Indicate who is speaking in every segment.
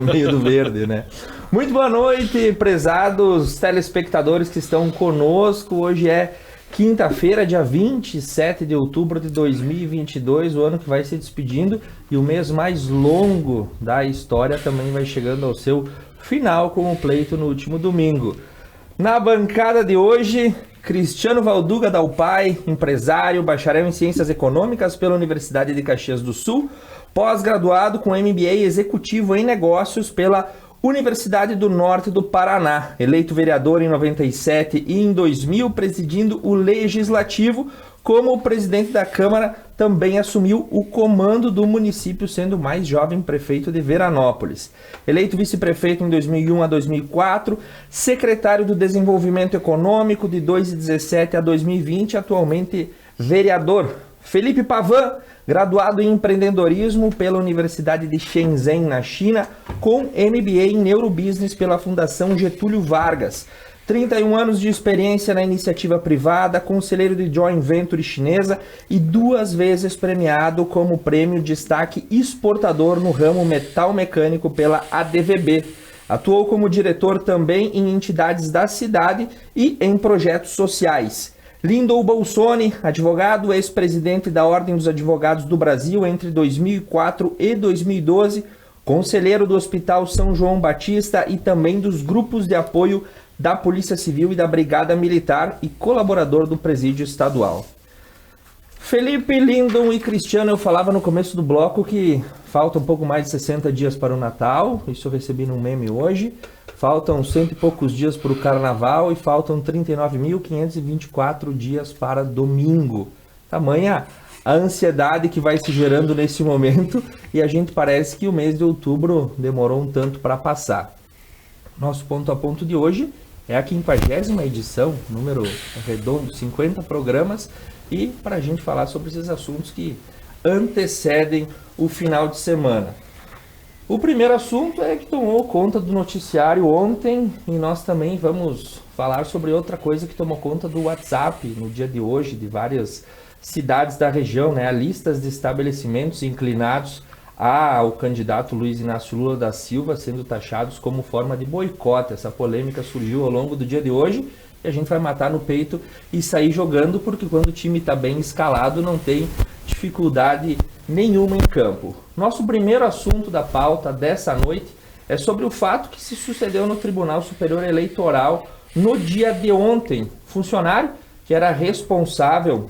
Speaker 1: meio do verde, né? Muito boa noite, prezados telespectadores que estão conosco. Hoje é quinta-feira, dia 27 de outubro de 2022, o ano que vai se despedindo e o mês mais longo da história também vai chegando ao seu final com o pleito no último domingo. Na bancada de hoje, Cristiano Valduga Dalpai, empresário, bacharel em Ciências Econômicas pela Universidade de Caxias do Sul, pós-graduado com MBA Executivo em Negócios pela Universidade do Norte do Paraná, eleito vereador em 97 e em 2000, presidindo o Legislativo. Como presidente da Câmara, também assumiu o comando do município, sendo o mais jovem prefeito de Veranópolis. Eleito vice-prefeito em 2001 a 2004, secretário do Desenvolvimento Econômico de 2017 a 2020, atualmente vereador. Felipe Pavan, graduado em empreendedorismo pela Universidade de Shenzhen, na China, com MBA em Neurobusiness pela Fundação Getúlio Vargas. 31 anos de experiência na iniciativa privada, conselheiro de joint venture chinesa e 2 vezes premiado como prêmio destaque exportador no ramo metal mecânico pela ADVB. Atuou como diretor também em entidades da cidade e em projetos sociais. Lindon Bolsoni, advogado, ex-presidente da Ordem dos Advogados do Brasil entre 2004 e 2012, conselheiro do Hospital São João Batista e também dos grupos de apoio da Polícia Civil e da Brigada Militar e colaborador do Presídio Estadual. Felipe, Lindon e Cristiano, eu falava no começo do bloco que falta um pouco mais de 60 dias para o Natal, isso eu recebi num meme hoje. Faltam 100 e poucos dias para o Carnaval e faltam 39.524 dias para domingo. Tamanha a ansiedade que vai se gerando nesse momento e a gente parece que o mês de outubro demorou um tanto para passar. Nosso ponto a ponto de hoje é a 50ª edição, número redondo, 50 programas, e para a gente falar sobre esses assuntos que antecedem o final de semana. O primeiro assunto é que tomou conta do noticiário ontem e nós também vamos falar sobre outra coisa que tomou conta do WhatsApp no dia de hoje, de várias cidades da região, né? Listas de estabelecimentos inclinados ao candidato Luiz Inácio Lula da Silva sendo taxados como forma de boicote. Essa polêmica surgiu ao longo do dia de hoje e a gente vai matar no peito e sair jogando, porque quando o time está bem escalado não tem dificuldade nenhuma em campo. Nosso primeiro assunto da pauta dessa noite é sobre o fato que se sucedeu no Tribunal Superior Eleitoral no dia de ontem. Funcionário que era responsável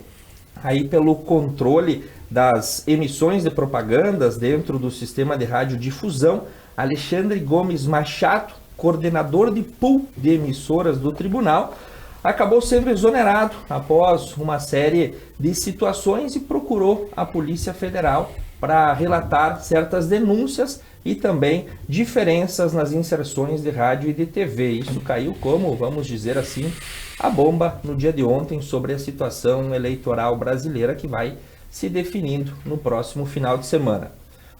Speaker 1: aí pelo controle das emissões de propagandas dentro do sistema de radiodifusão, Alexandre Gomes Machado, coordenador de pool de emissoras do tribunal, acabou sendo exonerado após uma série de situações e procurou a Polícia Federal para relatar certas denúncias e também diferenças nas inserções de rádio e de TV. Isso caiu como, vamos dizer assim, a bomba no dia de ontem sobre a situação eleitoral brasileira que vai se definindo no próximo final de semana.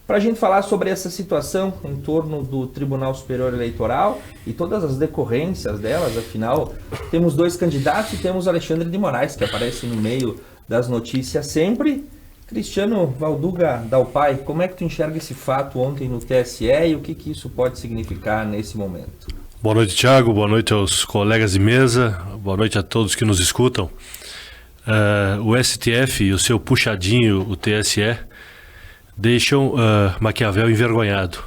Speaker 1: Para a gente falar sobre essa situação em torno do Tribunal Superior Eleitoral e todas as decorrências delas, afinal, temos 2 candidatos e temos Alexandre de Moraes, que aparece no meio das notícias sempre. Cristiano Valduga Dalpai, como é que tu enxerga esse fato ontem no TSE e o que isso pode significar nesse momento?
Speaker 2: Boa noite, Thiago. Boa noite aos colegas de mesa. Boa noite a todos que nos escutam. O STF e o seu puxadinho, o TSE, deixam Maquiavel envergonhado.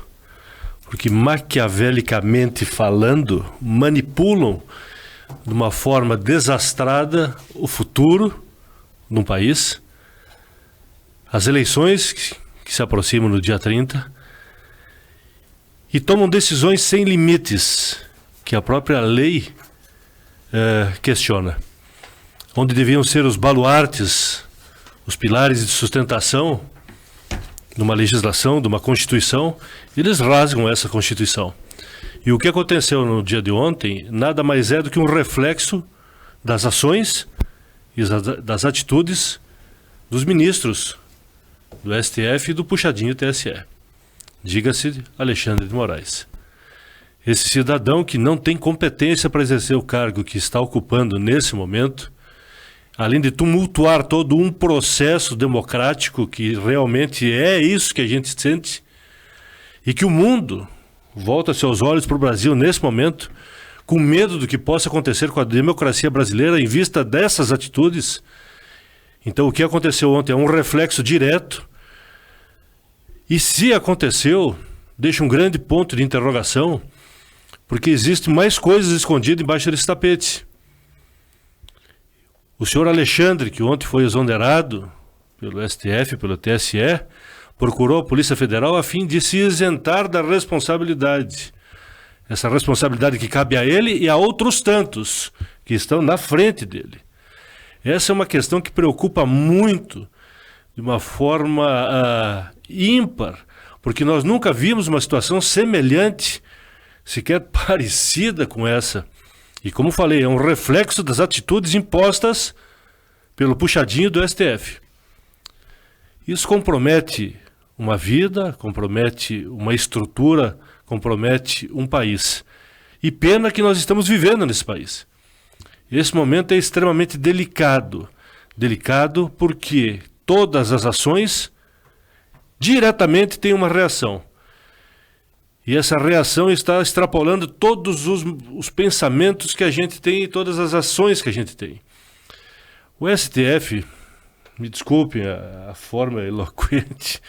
Speaker 2: Porque maquiavelicamente falando, manipulam de uma forma desastrada o futuro de um país. As eleições que se aproximam no dia 30 e tomam decisões sem limites que a própria lei questiona. Onde deviam ser os baluartes, os pilares de sustentação de uma legislação, de uma Constituição, eles rasgam essa Constituição. E o que aconteceu no dia de ontem nada mais é do que um reflexo das ações e das atitudes dos ministros do STF e do puxadinho TSE. Diga-se Alexandre de Moraes. Esse cidadão que não tem competência para exercer o cargo que está ocupando nesse momento, além de tumultuar todo um processo democrático que realmente é isso que a gente sente, e que o mundo volta seus olhos para o Brasil nesse momento, com medo do que possa acontecer com a democracia brasileira em vista dessas atitudes. Então, o que aconteceu ontem é um reflexo direto. E se aconteceu, deixa um grande ponto de interrogação, porque existe mais coisas escondidas embaixo desse tapete. O senhor Alexandre, que ontem foi exonerado pelo STF, pelo TSE, procurou a Polícia Federal a fim de se isentar da responsabilidade. Essa responsabilidade que cabe a ele e a outros tantos que estão na frente dele. Essa é uma questão que preocupa muito, de uma forma ímpar, porque nós nunca vimos uma situação semelhante, sequer parecida com essa. E como falei, é um reflexo das atitudes impostas pelo puxadinho do STF. Isso compromete uma vida, compromete uma estrutura, compromete um país. E pena que nós estamos vivendo nesse país. Esse momento é extremamente delicado. Delicado porque todas as ações diretamente têm uma reação. E essa reação está extrapolando todos os pensamentos que a gente tem e todas as ações que a gente tem. O STF, me desculpem a forma eloquente,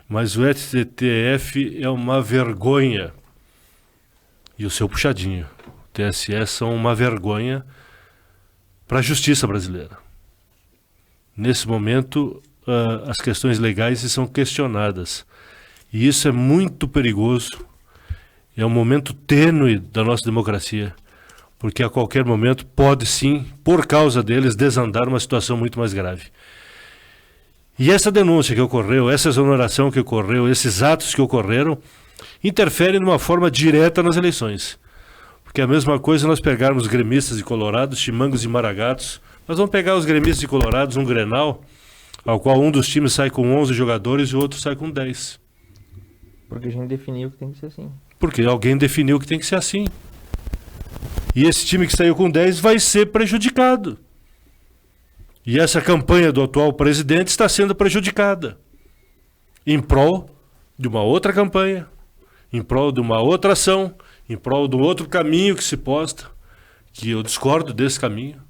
Speaker 2: mas o STF é uma vergonha. E o seu puxadinho, o TSE, são uma vergonha para a justiça brasileira. Nesse momento, as questões legais são questionadas. E isso é muito perigoso. É um momento tênue da nossa democracia, porque a qualquer momento pode sim, por causa deles, desandar uma situação muito mais grave. E essa denúncia que ocorreu, essa exoneração que ocorreu, esses atos que ocorreram, interferem de uma forma direta nas eleições. Porque é a mesma coisa nós pegarmos gremistas de Colorados, chimangos e maragatos. Nós vamos pegar os gremistas de Colorados, um Grenal, ao qual um dos times sai com 11 jogadores e o outro sai com 10.
Speaker 1: Porque a gente definiu que tem que ser assim.
Speaker 2: Porque alguém definiu que tem que ser assim. E esse time que saiu com 10 vai ser prejudicado. E essa campanha do atual presidente está sendo prejudicada. Em prol de uma outra campanha, em prol de uma outra ação, em prol de um outro caminho que se posta, que eu discordo desse caminho.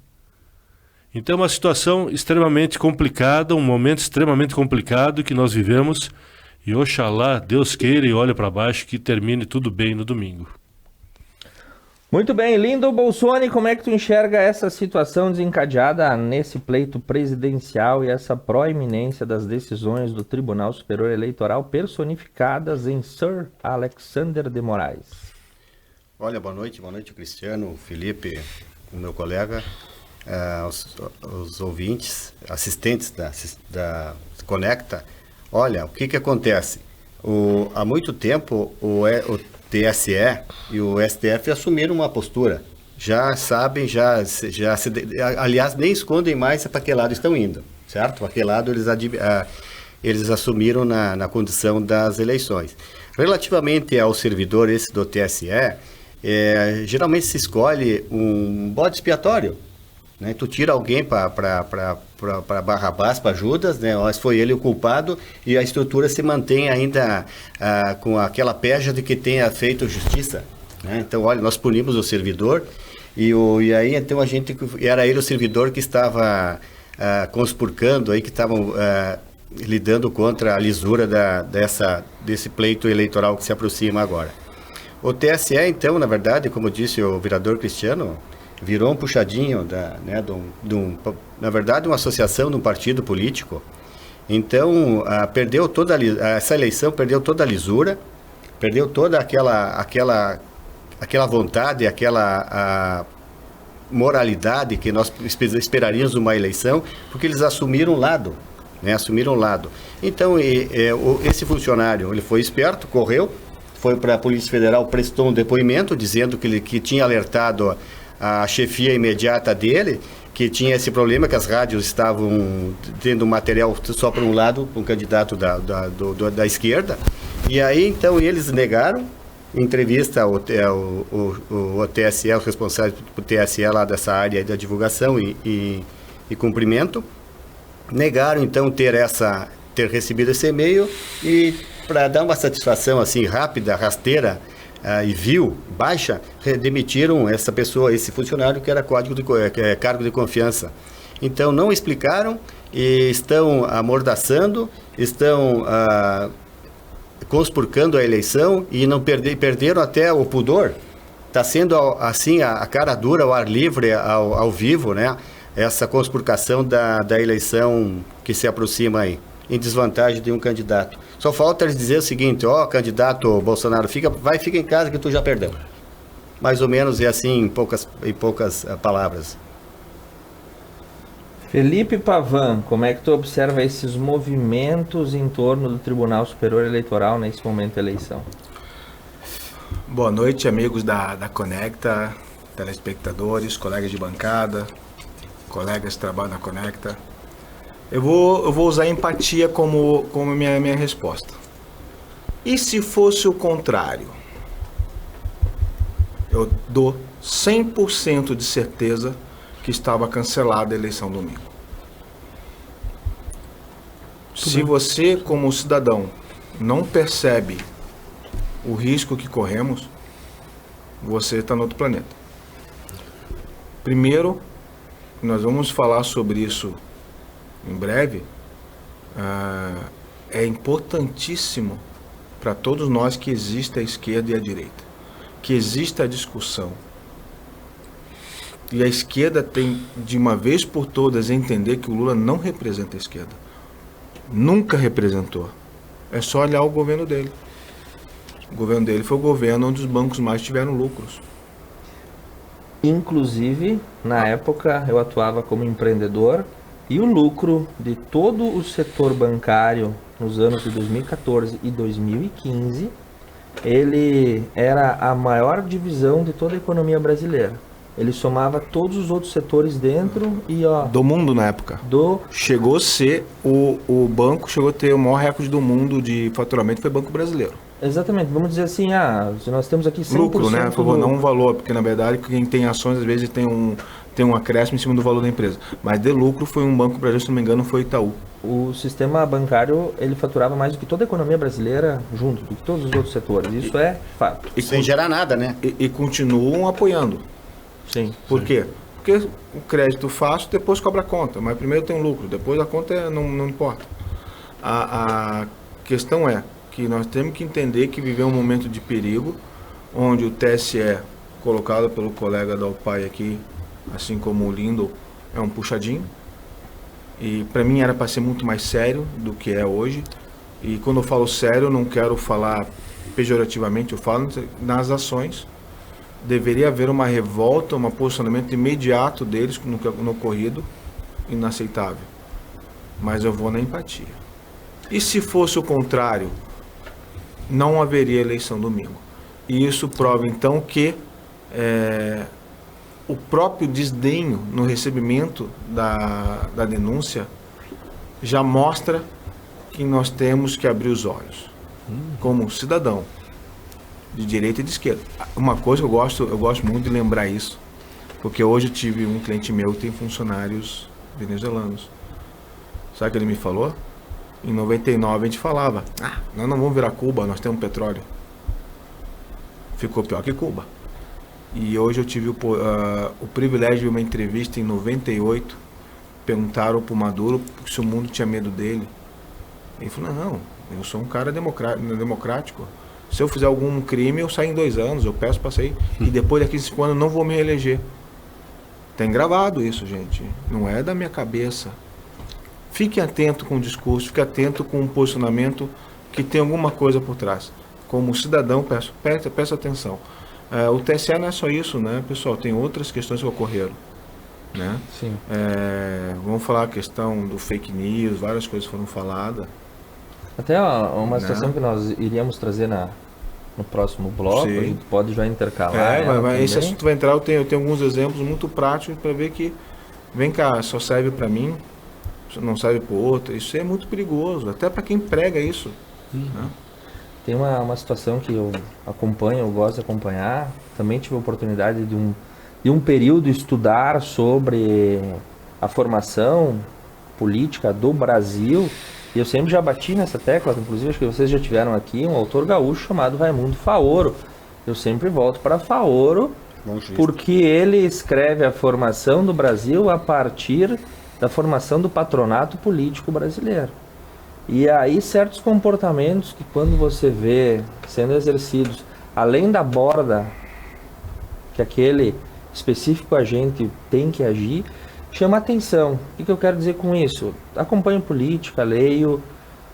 Speaker 2: Então é uma situação extremamente complicada, um momento extremamente complicado que nós vivemos. E oxalá, Deus queira e olhe para baixo, que termine tudo bem no domingo.
Speaker 1: Muito bem, Lindo Bolsoni, como é que tu enxerga essa situação desencadeada nesse pleito presidencial e essa proeminência das decisões do Tribunal Superior Eleitoral personificadas em Sir Alexander de Moraes?
Speaker 3: Olha, boa noite, Cristiano, Felipe, o meu colega, os ouvintes, assistentes da Conecta. Olha, o que acontece? Há muito tempo o TSE e o STF assumiram uma postura. Já sabem, aliás, nem escondem mais para que lado estão indo, certo? Para que lado eles assumiram na condição das eleições. Relativamente ao servidor esse do TSE, geralmente se escolhe um bode expiatório. Né? Tu tira alguém para Barrabás, para Judas, né? Mas foi ele o culpado e a estrutura se mantém ainda com aquela peja de que tenha feito justiça. Né? Então, olha, nós punimos o servidor e aí então era ele o servidor que estava conspurcando, aí, que estavam lidando contra a lisura desse pleito eleitoral que se aproxima agora. O TSE, então, na verdade, como disse o vereador Cristiano, virou um puxadinho, na verdade, uma associação de um partido político. Então, essa eleição perdeu toda a lisura, perdeu toda aquela vontade, aquela moralidade que nós esperaríamos numa eleição, porque eles assumiram um lado, né? Assumiram um lado. Então, esse funcionário, ele foi esperto, correu, foi para a Polícia Federal, prestou um depoimento dizendo que tinha alertado a chefia imediata dele, que tinha esse problema, que as rádios estavam tendo material só para um lado, para um candidato da esquerda. E aí, então, eles negaram, em entrevista ao TSE, os responsáveis do TSE lá dessa área da divulgação e cumprimento, negaram, então, ter recebido esse e-mail, e para dar uma satisfação assim rápida, rasteira, e viu baixa, demitiram essa pessoa, esse funcionário que era cargo de confiança. Então não explicaram e estão amordaçando, estão conspurcando a eleição e não perderam até o pudor. Está sendo assim a cara dura, ao ar livre, ao vivo, né? Essa conspurcação da eleição que se aproxima aí, em desvantagem de um candidato. Só falta eles dizer o seguinte: candidato Bolsonaro, fica em casa que tu já perdeu. Mais ou menos é assim, em poucas palavras.
Speaker 1: Felipe Pavan, como é que tu observa esses movimentos em torno do Tribunal Superior Eleitoral nesse momento da eleição?
Speaker 4: Boa noite, amigos da Conecta, telespectadores, colegas de bancada, colegas que trabalham na Conecta. Eu vou usar empatia como minha resposta. E se fosse o contrário? Eu dou 100% de certeza que estava cancelada a eleição domingo. Se você, como cidadão, não percebe o risco que corremos, você está no outro planeta. Primeiro, nós vamos falar sobre isso em breve. É importantíssimo para todos nós que exista a esquerda e a direita, que exista a discussão. E a esquerda tem, de uma vez por todas, entender que o Lula não representa a esquerda. Nunca representou. É só olhar o governo dele. O governo dele foi o governo onde os bancos mais tiveram lucros.
Speaker 1: Inclusive, na época, eu atuava como empreendedor e o lucro de todo o setor bancário nos anos de 2014 e 2015, ele era a maior divisão de toda a economia brasileira. Ele somava todos os outros setores dentro e
Speaker 4: do mundo na época. Chegou a ser o banco, chegou a ter o maior recorde do mundo de faturamento, foi o Banco Brasileiro.
Speaker 1: Exatamente, vamos dizer assim, se nós temos aqui 100%
Speaker 4: lucro, né? Por favor, não um valor, porque na verdade quem tem ações às vezes tem um acréscimo em cima do valor da empresa. Mas de lucro foi um Banco Brasileiro, se não me engano, foi Itaú.
Speaker 1: O sistema bancário, ele faturava mais do que toda a economia brasileira junto, do que todos os outros setores. Isso é fato.
Speaker 3: E sem gerar nada, né?
Speaker 4: E continuam apoiando.
Speaker 1: Sim.
Speaker 4: Por quê? Porque o crédito fácil, depois cobra a conta. Mas primeiro tem o lucro, depois a conta não importa. A questão é que nós temos que entender que viver um momento de perigo, onde o TSE, colocado pelo colega da UPAI aqui, assim como o Lindo, é um puxadinho. E para mim era para ser muito mais sério do que é hoje. E quando eu falo sério, eu não quero falar pejorativamente, eu falo nas ações. Deveria haver uma revolta, um posicionamento imediato deles no ocorrido, inaceitável. Mas eu vou na empatia. E se fosse o contrário, não haveria eleição domingo. E isso prova então que o próprio desdenho no recebimento da denúncia já mostra que nós temos que abrir os olhos como cidadão de direita e de esquerda. Uma coisa que eu gosto muito de lembrar isso, porque hoje eu tive um cliente meu que tem funcionários venezuelanos. Sabe o que ele me falou? Em 99 a gente falava, nós não vamos virar Cuba, nós temos petróleo. Ficou pior que Cuba. E hoje eu tive o privilégio de ver uma entrevista em 98, perguntaram para o Maduro se o mundo tinha medo dele. Ele falou, não, eu sou um cara democrático. Se eu fizer algum crime, eu saio em 2 anos, eu peço para sair. E depois daqui 5 anos eu não vou me reeleger. Tem gravado isso, gente. Não é da minha cabeça. Fique atento com o discurso, fique atento com o posicionamento que tem alguma coisa por trás. Como cidadão, peço atenção. O TSE não é só isso, né, pessoal? Tem outras questões que ocorreram. Né?
Speaker 1: Sim.
Speaker 4: Vamos falar a questão do fake news, várias coisas foram faladas.
Speaker 1: Até uma situação que nós iríamos trazer no próximo bloco,
Speaker 4: Sim.
Speaker 1: a gente pode já intercalar.
Speaker 4: Esse assunto vai entrar, eu tenho alguns exemplos muito práticos para ver que, vem cá, só serve para mim, não serve para o outro. Isso é muito perigoso, até para quem prega isso. Né?
Speaker 1: Tem uma situação que eu acompanho, eu gosto de acompanhar. Também tive a oportunidade de um período estudar sobre a formação política do Brasil. E eu sempre já bati nessa tecla, inclusive acho que vocês já tiveram aqui um autor gaúcho chamado Raimundo Faoro. Eu sempre volto para Faoro,
Speaker 3: Bom juiz.
Speaker 1: porque ele escreve a formação do Brasil a partir da formação do patronato político brasileiro. E aí certos comportamentos que quando você vê sendo exercidos além da borda que aquele específico agente tem que agir, chama atenção. O que eu quero dizer com isso? Acompanho política, leio,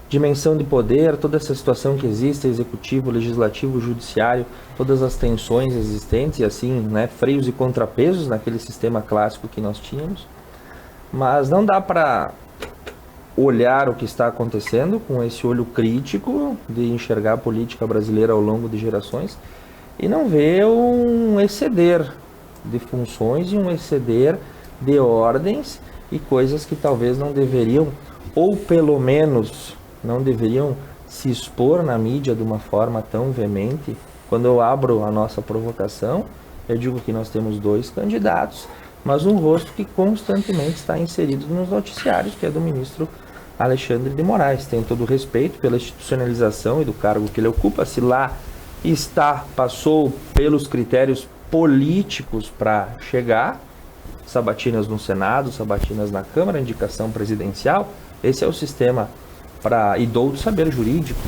Speaker 1: dimensão de poder, toda essa situação que existe, executivo, legislativo, judiciário, todas as tensões existentes e assim, né, freios e contrapesos naquele sistema clássico que nós tínhamos. Mas não dá para olhar o que está acontecendo com esse olho crítico de enxergar a política brasileira ao longo de gerações e não ver um exceder de funções e um exceder de ordens e coisas que talvez não deveriam, ou pelo menos não deveriam se expor na mídia de uma forma tão veemente. Quando eu abro a nossa provocação, eu digo que nós temos 2 candidatos, mas um rosto que constantemente está inserido nos noticiários, que é do ministro Alexandre de Moraes. Tenho todo o respeito pela institucionalização e do cargo que ele ocupa. Se lá passou pelos critérios políticos para chegar, sabatinas no Senado, sabatinas na Câmara, indicação presidencial, esse é o sistema e dou do saber jurídico.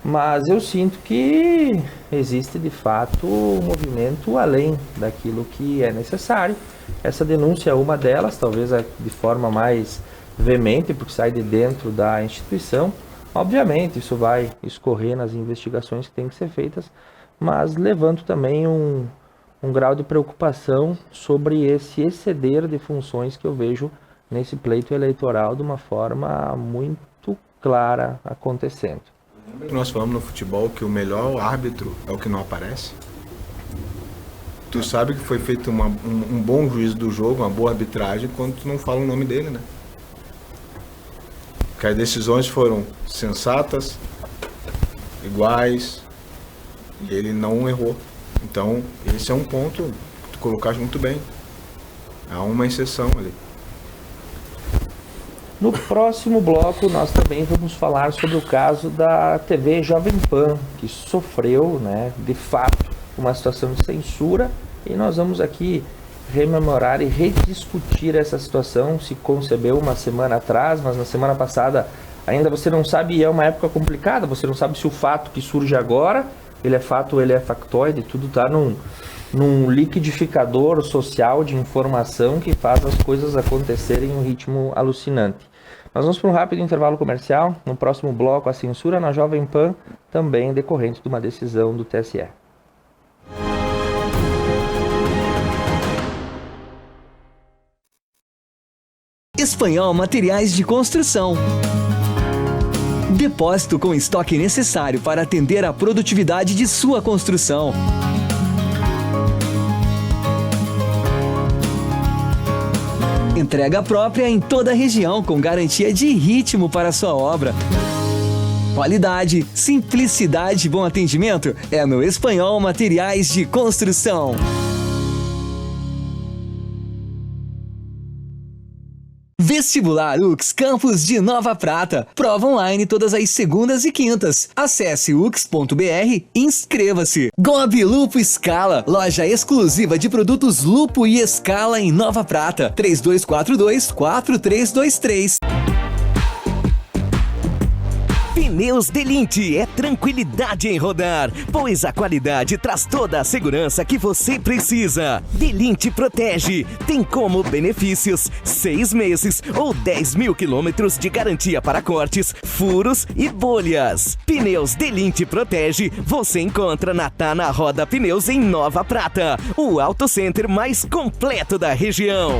Speaker 1: Mas eu sinto que existe de fato um movimento além daquilo que é necessário. Essa denúncia é uma delas, talvez de forma mais veemente, porque sai de dentro da instituição. Obviamente isso vai escorrer nas investigações que têm que ser feitas, mas levanto também um grau de preocupação sobre esse exceder de funções que eu vejo nesse pleito eleitoral de uma forma muito clara acontecendo.
Speaker 4: Nós falamos no futebol que o melhor árbitro é o que não aparece. Tu sabe que foi feito um bom juízo do jogo, uma boa arbitragem, quando tu não fala o nome dele, né? Que as decisões foram sensatas, iguais, e ele não errou. Então, esse é um ponto que tu colocaste muito bem. Há uma exceção ali.
Speaker 1: No próximo bloco, nós também vamos falar sobre o caso da TV Jovem Pan, que sofreu, né, de fato, uma situação de censura, e nós vamos aqui rememorar e rediscutir essa situação. Se concebeu uma semana atrás, mas na semana passada ainda você não sabe, e é uma época complicada, você não sabe se o fato que surge agora, ele é fato ou ele é factoide, tudo está num liquidificador social de informação que faz as coisas acontecerem em um ritmo alucinante. Nós vamos para um rápido intervalo comercial. No próximo bloco, a censura na Jovem Pan, também decorrente de uma decisão do TSE.
Speaker 5: Espanhol Materiais de Construção. Depósito com estoque necessário para atender a produtividade de sua construção. Entrega própria em toda a região, com garantia de ritmo para a sua obra. Qualidade, simplicidade e bom atendimento é no Espanhol Materiais de Construção. Vestibular UX Campus de Nova Prata. Prova online todas as segundas e quintas. Acesse ux.br e inscreva-se. Gobi Lupo Scala, loja exclusiva de produtos Lupo e Scala em Nova Prata. 3242-4323.
Speaker 6: Pneus Delinte é tranquilidade em rodar, pois a qualidade traz toda a segurança que você precisa. Delinte Protege tem como benefícios 6 meses ou 10 mil quilômetros de garantia para cortes, furos e bolhas. Pneus Delinte Protege você encontra na Tana Roda Pneus em Nova Prata, o auto center mais completo da região.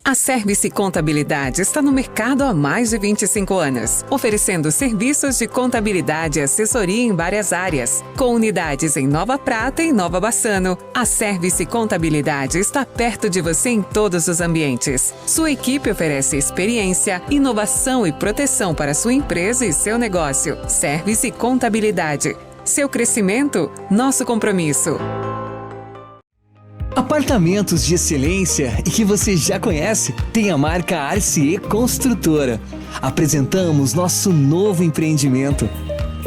Speaker 7: A Service Contabilidade está no mercado há mais de 25 anos, oferecendo serviços de contabilidade e assessoria em várias áreas. Com unidades em Nova Prata e Nova Bassano, a Service Contabilidade está perto de você em todos os ambientes. Sua equipe oferece experiência, inovação e proteção para sua empresa e seu negócio. Service Contabilidade. Seu crescimento, nosso compromisso.
Speaker 5: Apartamentos de excelência e que você já conhece tem a marca Arcier Construtora. Apresentamos nosso novo empreendimento.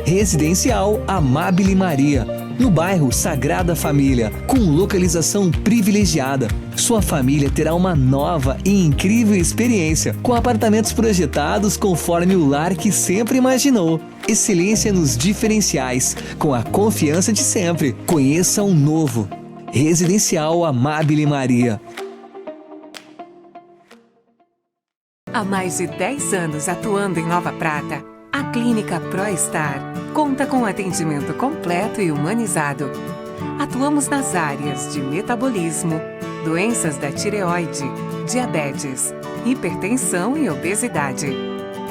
Speaker 5: Residencial Amabile Maria, no bairro Sagrada Família, com localização privilegiada. Sua família terá uma nova e incrível experiência, com apartamentos projetados conforme o lar que sempre imaginou. Excelência nos diferenciais, com a confiança de sempre. Conheça um novo. Residencial Amabile Maria.
Speaker 7: Há mais de 10 anos atuando em Nova Prata, a Clínica ProStar conta com atendimento completo e humanizado. Atuamos nas áreas de metabolismo, doenças da tireoide, diabetes, hipertensão e obesidade.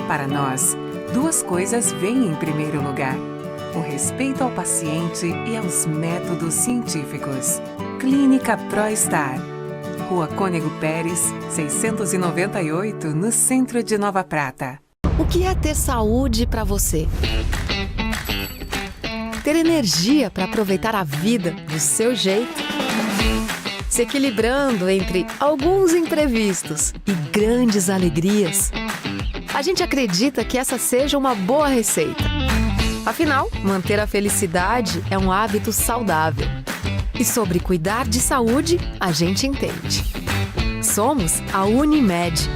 Speaker 7: Para nós, 2 coisas vêm em primeiro lugar: o respeito ao paciente e aos métodos científicos. Clínica ProStar, Rua Cônego Pérez, 698, no centro de Nova Prata.
Speaker 8: O que é ter saúde para você? Ter energia para aproveitar a vida do seu jeito? Se equilibrando entre alguns imprevistos e grandes alegrias? A gente acredita que essa seja uma boa receita. Afinal, manter a felicidade é um hábito saudável. E sobre cuidar de saúde, a gente entende. Somos a Unimed.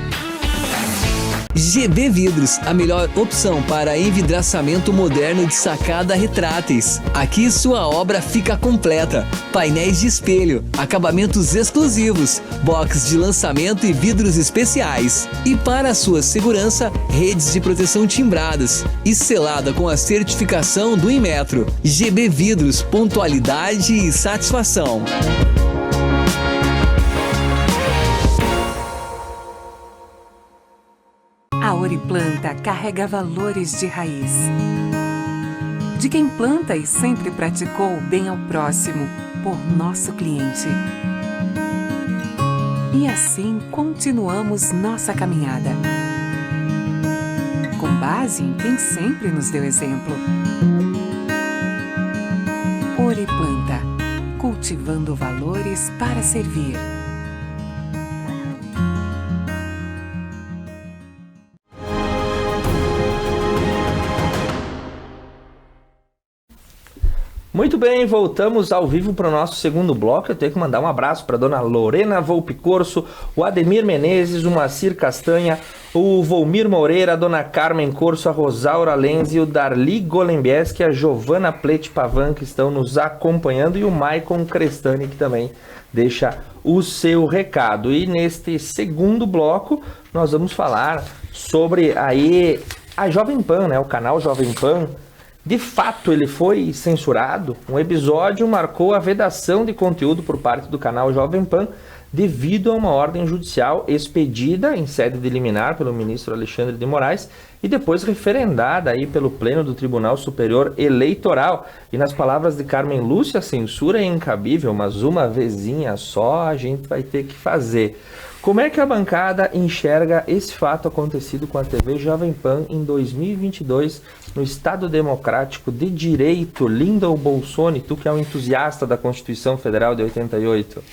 Speaker 5: GB Vidros, a melhor opção para envidraçamento moderno de sacada retráteis. Aqui sua obra fica completa. Painéis de espelho, acabamentos exclusivos, box de lançamento e vidros especiais. E para a sua segurança, redes de proteção timbradas e selada com a certificação do Inmetro. GB Vidros, pontualidade e satisfação.
Speaker 7: A Oriplanta carrega valores de raiz. De quem planta e sempre praticou o bem ao próximo, por nosso cliente. E assim continuamos nossa caminhada. Com base em quem sempre nos deu exemplo. Oriplanta, cultivando valores para servir.
Speaker 1: Muito bem, voltamos ao vivo para o nosso segundo bloco. Eu tenho que mandar um abraço para a dona Lorena Volpe Corso, o Ademir Menezes, o Macir Castanha, o Volmir Moreira, a dona Carmen Corso, a Rosaura Lenzi, o Darli Golembieski, a Giovana Plete Pavan, que estão nos acompanhando, e o Maicon Crestani, que também deixa o seu recado. E neste segundo bloco, nós vamos falar sobre aí a Jovem Pan, né? O canal Jovem Pan. De fato, ele foi censurado. Um episódio marcou a vedação de conteúdo por parte do canal Jovem Pan devido a uma ordem judicial expedida em sede de liminar pelo ministro Alexandre de Moraes e depois referendada aí pelo Pleno do Tribunal Superior Eleitoral. E nas palavras de Carmen Lúcia, a censura é incabível, mas uma vezinha só a gente vai ter que fazer. Como é que a bancada enxerga esse fato acontecido com a TV Jovem Pan em 2022 no Estado Democrático de Direito? Lindon Bolsoni, tu que é um entusiasta da Constituição Federal de 88.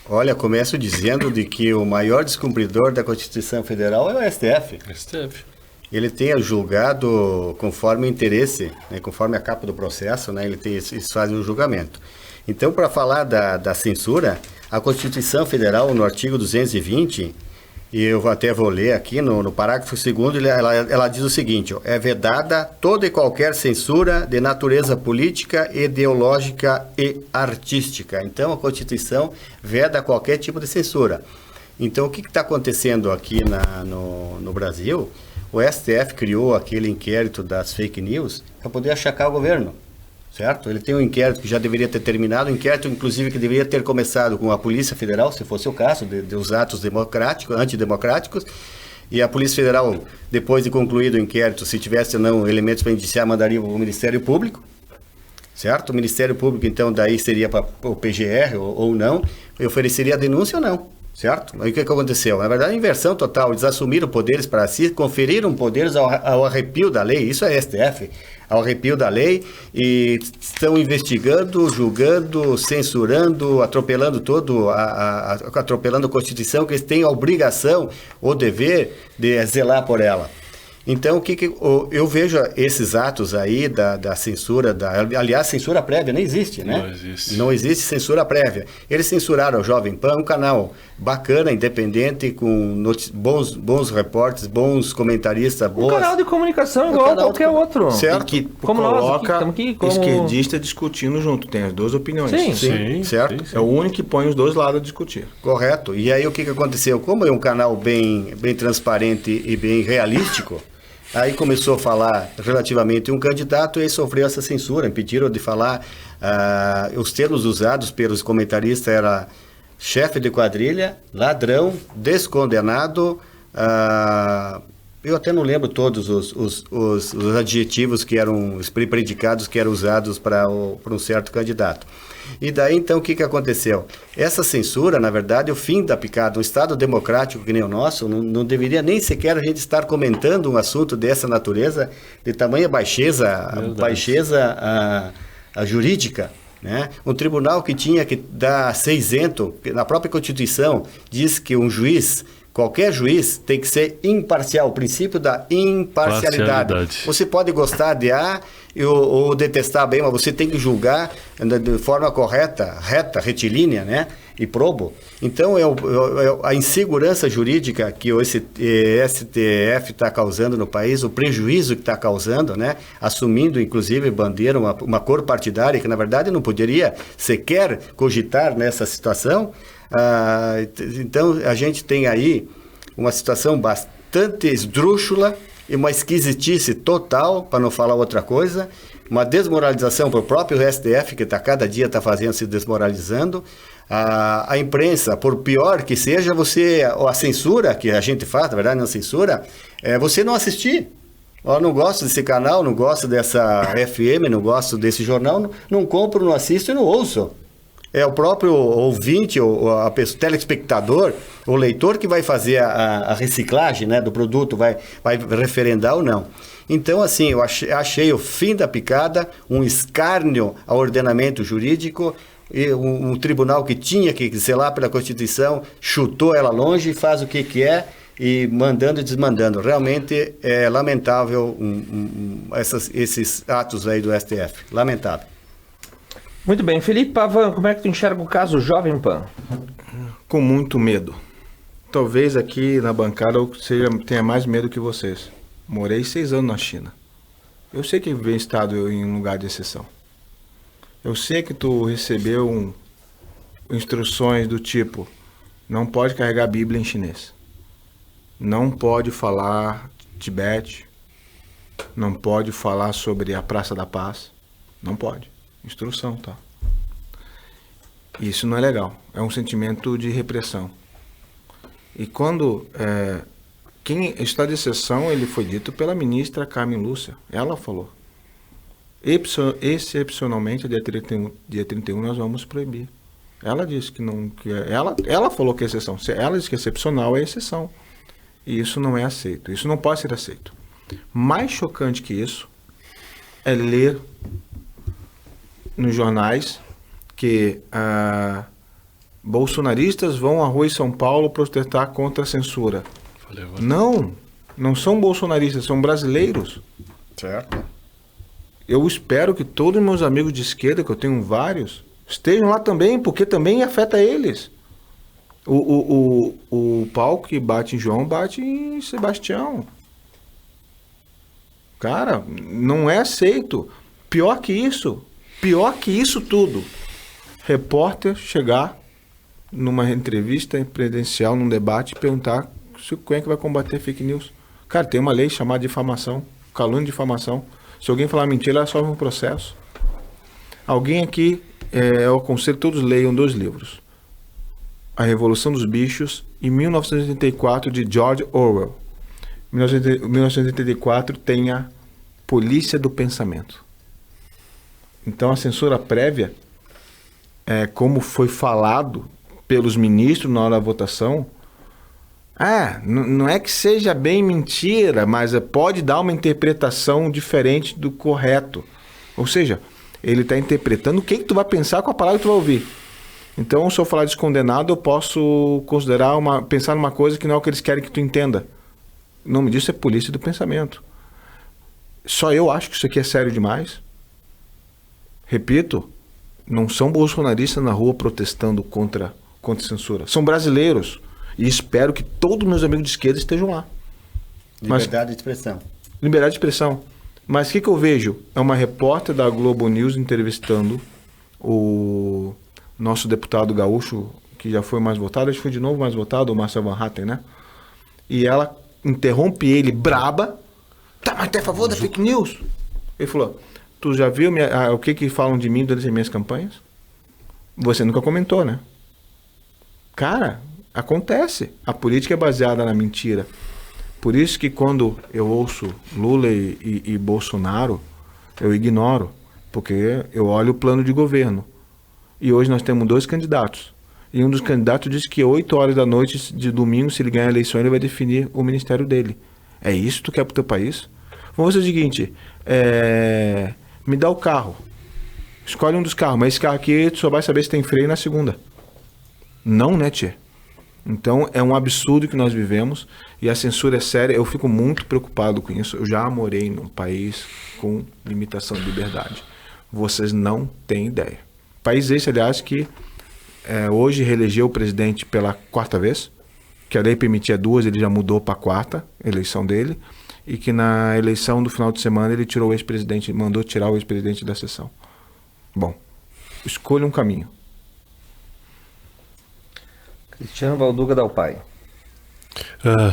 Speaker 3: Olha, começo dizendo de que o maior descumpridor da Constituição Federal é o STF. Ele tem julgado conforme o interesse, né, conforme a capa do processo, né, eles fazem o julgamento. Então, para falar da censura, a Constituição Federal, no artigo 220, e eu até vou ler aqui no parágrafo 2º, ela diz o seguinte: é vedada toda e qualquer censura de natureza política, ideológica e artística. Então, a Constituição veda qualquer tipo de censura. Então, o que está acontecendo aqui no Brasil? O STF criou aquele inquérito das fake news para poder achacar o governo. Certo? Ele tem um inquérito que já deveria ter terminado, um inquérito, inclusive, que deveria ter começado com a Polícia Federal, se fosse o caso, dos atos antidemocráticos, e a Polícia Federal, depois de concluído o inquérito, se tivesse ou não elementos para indiciar, mandaria o Ministério Público, certo? O Ministério Público, então, daí seria para o PGR ou não, ofereceria a denúncia ou não, certo? Aí o que aconteceu? Na verdade, a inversão total, eles assumiram poderes para si, conferiram poderes ao arrepio da lei, isso é STF, ao arrepio da lei, e estão investigando, julgando, censurando, atropelando atropelando a Constituição, que eles têm a obrigação ou dever de zelar por ela. Então, eu vejo esses atos aí da censura, aliás, censura prévia nem existe, né?
Speaker 2: Não existe.
Speaker 3: Não existe censura prévia. Eles censuraram o Jovem Pan, um canal bacana, independente, com bons repórteres, bons comentaristas,
Speaker 1: Um canal de comunicação igual a qualquer outro.
Speaker 3: Certo.
Speaker 4: Que
Speaker 1: Como nós aqui,
Speaker 4: coloca
Speaker 1: estamos aqui como...
Speaker 4: esquerdista discutindo junto. Tem as duas opiniões.
Speaker 1: Sim.
Speaker 3: Certo.
Speaker 4: É o único que põe os dois lados a discutir.
Speaker 3: Correto. E aí o que aconteceu? Como é um canal bem transparente e bem realístico, aí começou a falar relativamente um candidato e aí sofreu essa censura, impediram de falar. Os termos usados pelos comentaristas era chefe de quadrilha, ladrão, descondenado, eu até não lembro todos os adjetivos que eram, os predicados que eram usados para um certo candidato. E daí, então, o que aconteceu? Essa censura, na verdade, o fim da picada, um Estado democrático que nem o nosso, não deveria nem sequer a gente estar comentando um assunto dessa natureza, de tamanha baixeza jurídica, né? Um tribunal que tinha que ser isento, na própria Constituição, diz que um juiz... Qualquer juiz tem que ser imparcial, o princípio da imparcialidade. Você pode gostar de A ou detestar B, mas você tem que julgar de forma correta, reta, retilínea, né? E probo. Então, a insegurança jurídica que o STF está causando no país, o prejuízo que está causando, né? Assumindo, inclusive, bandeira, uma cor partidária, que, na verdade, não poderia sequer cogitar nessa situação. Então, a gente tem aí uma situação bastante esdrúxula e uma esquisitice total, para não falar outra coisa, uma desmoralização para o próprio STF, que cada dia está fazendo, se desmoralizando. A imprensa, por pior que seja, a censura que a gente faz, na verdade não censura, é você não assistir. Eu não gosto desse canal, não gosto dessa FM, não gosto desse jornal, não compro, não assisto e não ouço. É o próprio ouvinte, o telespectador, o leitor que vai fazer a reciclagem, né, do produto, vai referendar ou não. Então, assim, eu achei o fim da picada, um escárnio ao ordenamento jurídico, e um tribunal que tinha que zelar pela Constituição, chutou ela longe, faz o que quer, e mandando e desmandando. Realmente é lamentável esses atos aí do STF. Lamentável.
Speaker 1: Muito bem. Felipe Pavan, como é que tu enxerga o caso Jovem Pan?
Speaker 4: Com muito medo. Talvez aqui na bancada eu tenha mais medo que vocês. Morei 6 anos na China. Eu sei que vem estado em um lugar de exceção. Eu sei que tu recebeu instruções do tipo: não pode carregar a Bíblia em chinês. Não pode falar Tibete. Não pode falar sobre a Praça da Paz. Não pode. Instrução, tá? Isso não é legal. É um sentimento de repressão. E quando... estado de exceção, ele foi dito pela ministra Carmen Lúcia. Ela falou. Excepcionalmente, dia 31 nós vamos proibir. Ela disse que não... Ela falou que é exceção. Ela disse que excepcional é exceção. E isso não é aceito. Isso não pode ser aceito. Mais chocante que isso é ler nos jornais que bolsonaristas vão à rua em São Paulo protestar contra a censura. Não são bolsonaristas, são brasileiros.
Speaker 3: Certo.
Speaker 4: Eu espero que todos os meus amigos de esquerda, que eu tenho vários, estejam lá também, porque também afeta eles. O pau que bate em João bate em Sebastião. Cara, não é aceito. Pior que isso tudo, repórter chegar numa entrevista presencial, num debate, e perguntar como é que vai combater fake news. Cara, tem uma lei chamada difamação, calúnia de difamação. Se alguém falar mentira, ela sofre um processo. Alguém aqui, eu aconselho que todos leiam 2 livros. A Revolução dos Bichos e 1984, de George Orwell. 1984 tem a Polícia do Pensamento. Então, a censura prévia, como foi falado pelos ministros na hora da votação, não é que seja bem mentira, mas pode dar uma interpretação diferente do correto. Ou seja, ele está interpretando o que tu vai pensar com a palavra que tu vai ouvir. Então, se eu falar descondenado, eu posso pensar numa coisa que não é o que eles querem que tu entenda. O nome disso é polícia do pensamento. Só eu acho que isso aqui é sério demais. Repito, não são bolsonaristas na rua protestando contra censura. São brasileiros. E espero que todos meus amigos de esquerda estejam lá.
Speaker 3: Liberdade de expressão.
Speaker 4: Liberdade de expressão. Mas o que eu vejo? É uma repórter da Globo News entrevistando o nosso deputado gaúcho, que já foi mais votado, acho que foi de novo mais votado, o Marcel Van Hatten, né? E ela interrompe ele, braba. Tá, mas tu é a favor da fake news? Ele falou, tu já viu o que falam de mim durante as minhas campanhas? Você nunca comentou, né? Cara, acontece. A política é baseada na mentira. Por isso que quando eu ouço Lula e Bolsonaro, eu ignoro, porque eu olho o plano de governo. E hoje nós temos 2 candidatos. E um dos candidatos disse que 8 horas da noite de domingo, se ele ganhar a eleição, ele vai definir o ministério dele. É isso que tu quer pro teu país? Vamos fazer o seguinte, me dá o carro. Escolhe um dos carros, mas esse carro aqui tu só vai saber se tem freio na segunda. Não, né, tchê? Então, é um absurdo que nós vivemos e a censura é séria. Eu fico muito preocupado com isso. Eu já morei num país com limitação de liberdade. Vocês não têm ideia. País esse, aliás, que hoje reelegeu o presidente pela 4ª vez, que a lei permitia 2, ele já mudou para a 4ª eleição dele, e que na eleição do final de semana ele tirou o ex-presidente, mandou tirar o ex-presidente da sessão. Bom, escolha um caminho.
Speaker 1: Cristiano Valduga Dalpai.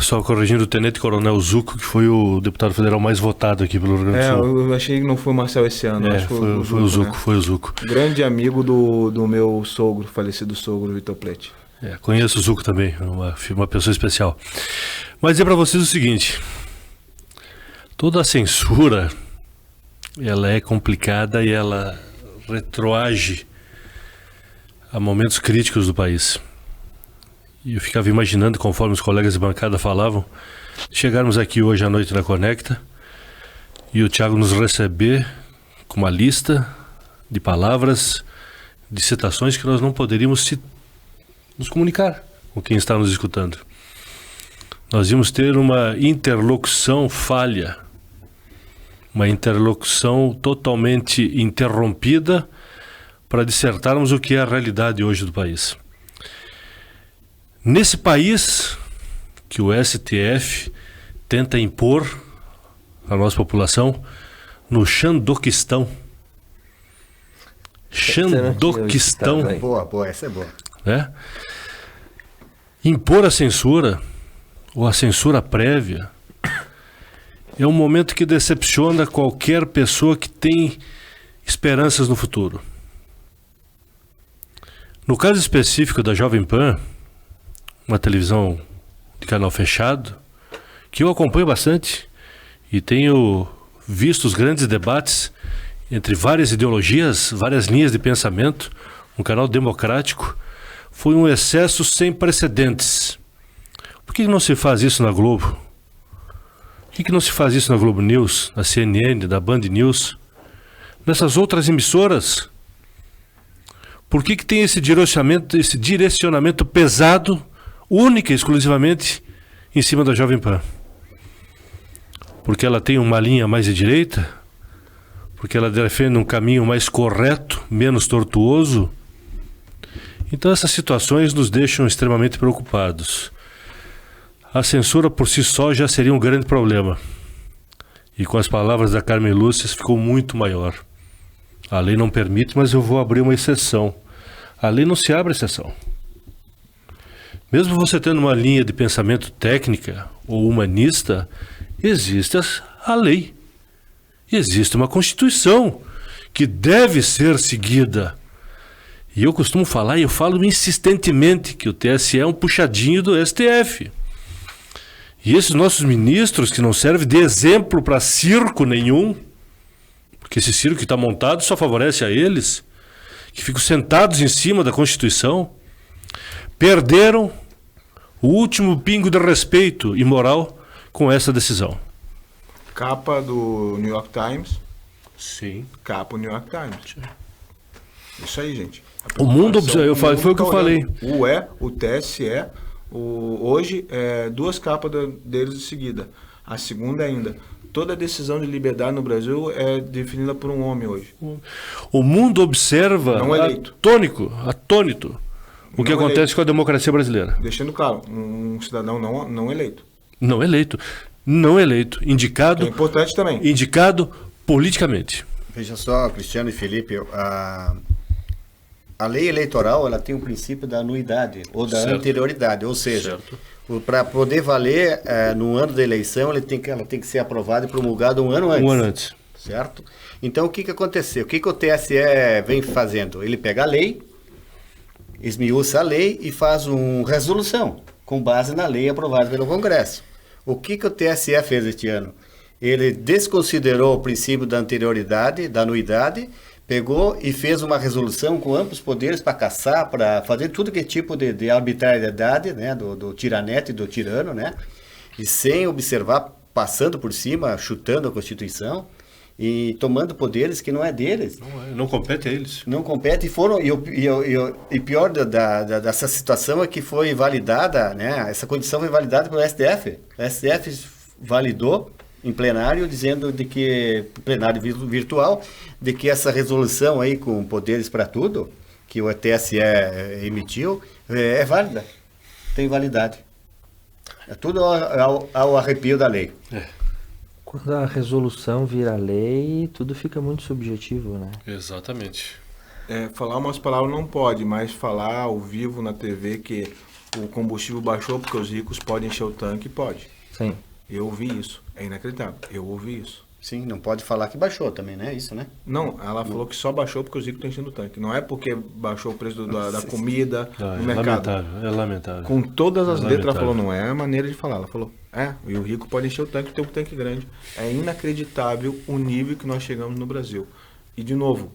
Speaker 2: Só corrigindo o Tenente Coronel Zucco, que foi o deputado federal mais votado aqui pelo Rio Grande do Sul.
Speaker 4: Eu achei que não foi o Marcel esse ano. Acho que
Speaker 2: foi o Zucco, né? Foi o Zucco.
Speaker 4: Grande amigo do meu sogro, falecido sogro, Vitor Plete.
Speaker 2: Conheço o Zucco também, uma pessoa especial. Mas dizer para vocês o seguinte, toda a censura, ela é complicada e ela retroage a momentos críticos do país. E eu ficava imaginando, conforme os colegas de bancada falavam, chegarmos aqui hoje à noite na Conecta e o Thiago nos receber com uma lista de palavras, de citações que nós não poderíamos nos comunicar com quem está nos escutando. Nós íamos ter uma interlocução falha, uma interlocução totalmente interrompida para dissertarmos o que é a realidade hoje do país. Nesse país que o STF tenta impor à nossa população, no Xandoquistão. Xandoquistão.
Speaker 3: Boa, essa é boa.
Speaker 2: Impor a censura, ou a censura prévia, é um momento que decepciona qualquer pessoa que tem esperanças no futuro. No caso específico da Jovem Pan, uma televisão de canal fechado, que eu acompanho bastante e tenho visto os grandes debates entre várias ideologias, várias linhas de pensamento, um canal democrático, foi um excesso sem precedentes. Por que não se faz isso na Globo? Por que não se faz isso na Globo News, na CNN, na Band News, nessas outras emissoras? Por que tem esse direcionamento pesado, única e exclusivamente em cima da Jovem Pan? Porque ela tem uma linha mais de direita? Porque ela defende um caminho mais correto, menos tortuoso? Então essas situações nos deixam extremamente preocupados. A censura por si só já seria um grande problema. E com as palavras da Carmen Lúcia ficou muito maior. A lei não permite, mas eu vou abrir uma exceção. A lei não se abre exceção. Mesmo você tendo uma linha de pensamento técnica ou humanista, existe a lei. Existe uma Constituição que deve ser seguida. E eu costumo falar, e eu falo insistentemente, que o TSE é um puxadinho do STF. E esses nossos ministros, que não servem de exemplo para circo nenhum, porque esse circo que está montado só favorece a eles, que ficam sentados em cima da Constituição, perderam o último pingo de respeito e moral com essa decisão.
Speaker 4: Capa do New York Times.
Speaker 2: Sim.
Speaker 4: Capa do New York Times. Isso aí, gente.
Speaker 2: O mundo, foi o que eu falei.
Speaker 4: O TSE, hoje, 2 capas deles de seguida. A segunda ainda, toda decisão de liberdade no Brasil é definida por um homem hoje.
Speaker 2: O mundo observa
Speaker 4: Não eleito.
Speaker 2: atônito, o que
Speaker 4: Não
Speaker 2: acontece
Speaker 4: eleito.
Speaker 2: com a democracia brasileira.
Speaker 4: Deixando claro, um cidadão não eleito.
Speaker 2: Não eleito,
Speaker 4: Que
Speaker 2: indicado,
Speaker 4: é importante também.
Speaker 2: indicado politicamente.
Speaker 3: Veja só, Cristiano e Felipe, a lei eleitoral ela tem o princípio da anuidade ou da
Speaker 2: Certo.
Speaker 3: anterioridade, ou seja,
Speaker 2: Certo.
Speaker 3: para poder valer no ano da eleição, ela tem que ser aprovada e promulgada um ano antes.
Speaker 2: Um ano antes.
Speaker 3: Certo? Então, o que aconteceu? O que o TSE vem fazendo? Ele pega a lei, esmiuça a lei e faz uma resolução com base na lei aprovada pelo Congresso. O que o TSE fez este ano? Ele desconsiderou o princípio da anterioridade, da anuidade, pegou e fez uma resolução com amplos poderes para caçar, para fazer tudo que tipo de arbitrariedade, né, do tiranete e do tirano, né, e sem observar, passando por cima, chutando a Constituição e tomando poderes que não é deles.
Speaker 2: Não compete a eles.
Speaker 3: Não compete e pior dessa situação é que foi validada, né, essa condição foi validada pelo STF. O STF validou em plenário, dizendo de que, plenário virtual, de que essa resolução aí com poderes para tudo, que o TSE emitiu, é válida, tem validade. É tudo ao arrepio da lei.
Speaker 1: Quando a resolução vira lei, tudo fica muito subjetivo, né?
Speaker 2: Exatamente.
Speaker 4: Falar umas palavras não pode, mas falar ao vivo na TV que o combustível baixou porque os ricos podem encher o tanque, pode.
Speaker 1: Sim.
Speaker 4: Eu ouvi isso. É inacreditável. Eu ouvi isso.
Speaker 3: Sim, não pode falar que baixou também, né? Isso, né?
Speaker 4: Não, ela falou que só baixou porque os ricos estão enchendo o tanque. Não é porque baixou o preço da comida no mercado.
Speaker 2: É lamentável.
Speaker 4: Com todas as letras, ela
Speaker 2: lamentável.
Speaker 4: falou, não é a maneira de falar. Ela falou, e o rico pode encher o tanque, tem um tanque grande. É inacreditável o nível que nós chegamos no Brasil. E, de novo,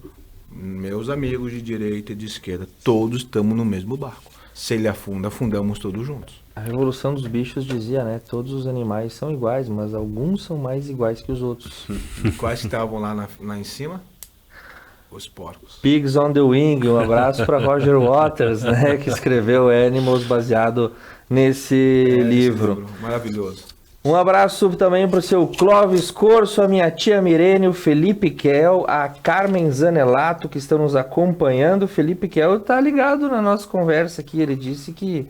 Speaker 4: meus amigos de direita e de esquerda, todos estamos no mesmo barco. Se ele afunda, afundamos todos juntos.
Speaker 1: A Revolução dos Bichos dizia, né? Todos os animais são iguais, mas alguns são mais iguais que os outros.
Speaker 4: Quais que estavam lá em cima? Os porcos.
Speaker 1: Pigs on the Wing, um abraço para Roger Waters, né? Que escreveu Animals baseado nesse livro.
Speaker 4: Maravilhoso.
Speaker 1: Um abraço também para o seu Clóvis Corso, a minha tia Mirene, o Felipe Kel, a Carmen Zanelato, que estão nos acompanhando. O Felipe Kel está ligado na nossa conversa aqui. Ele disse que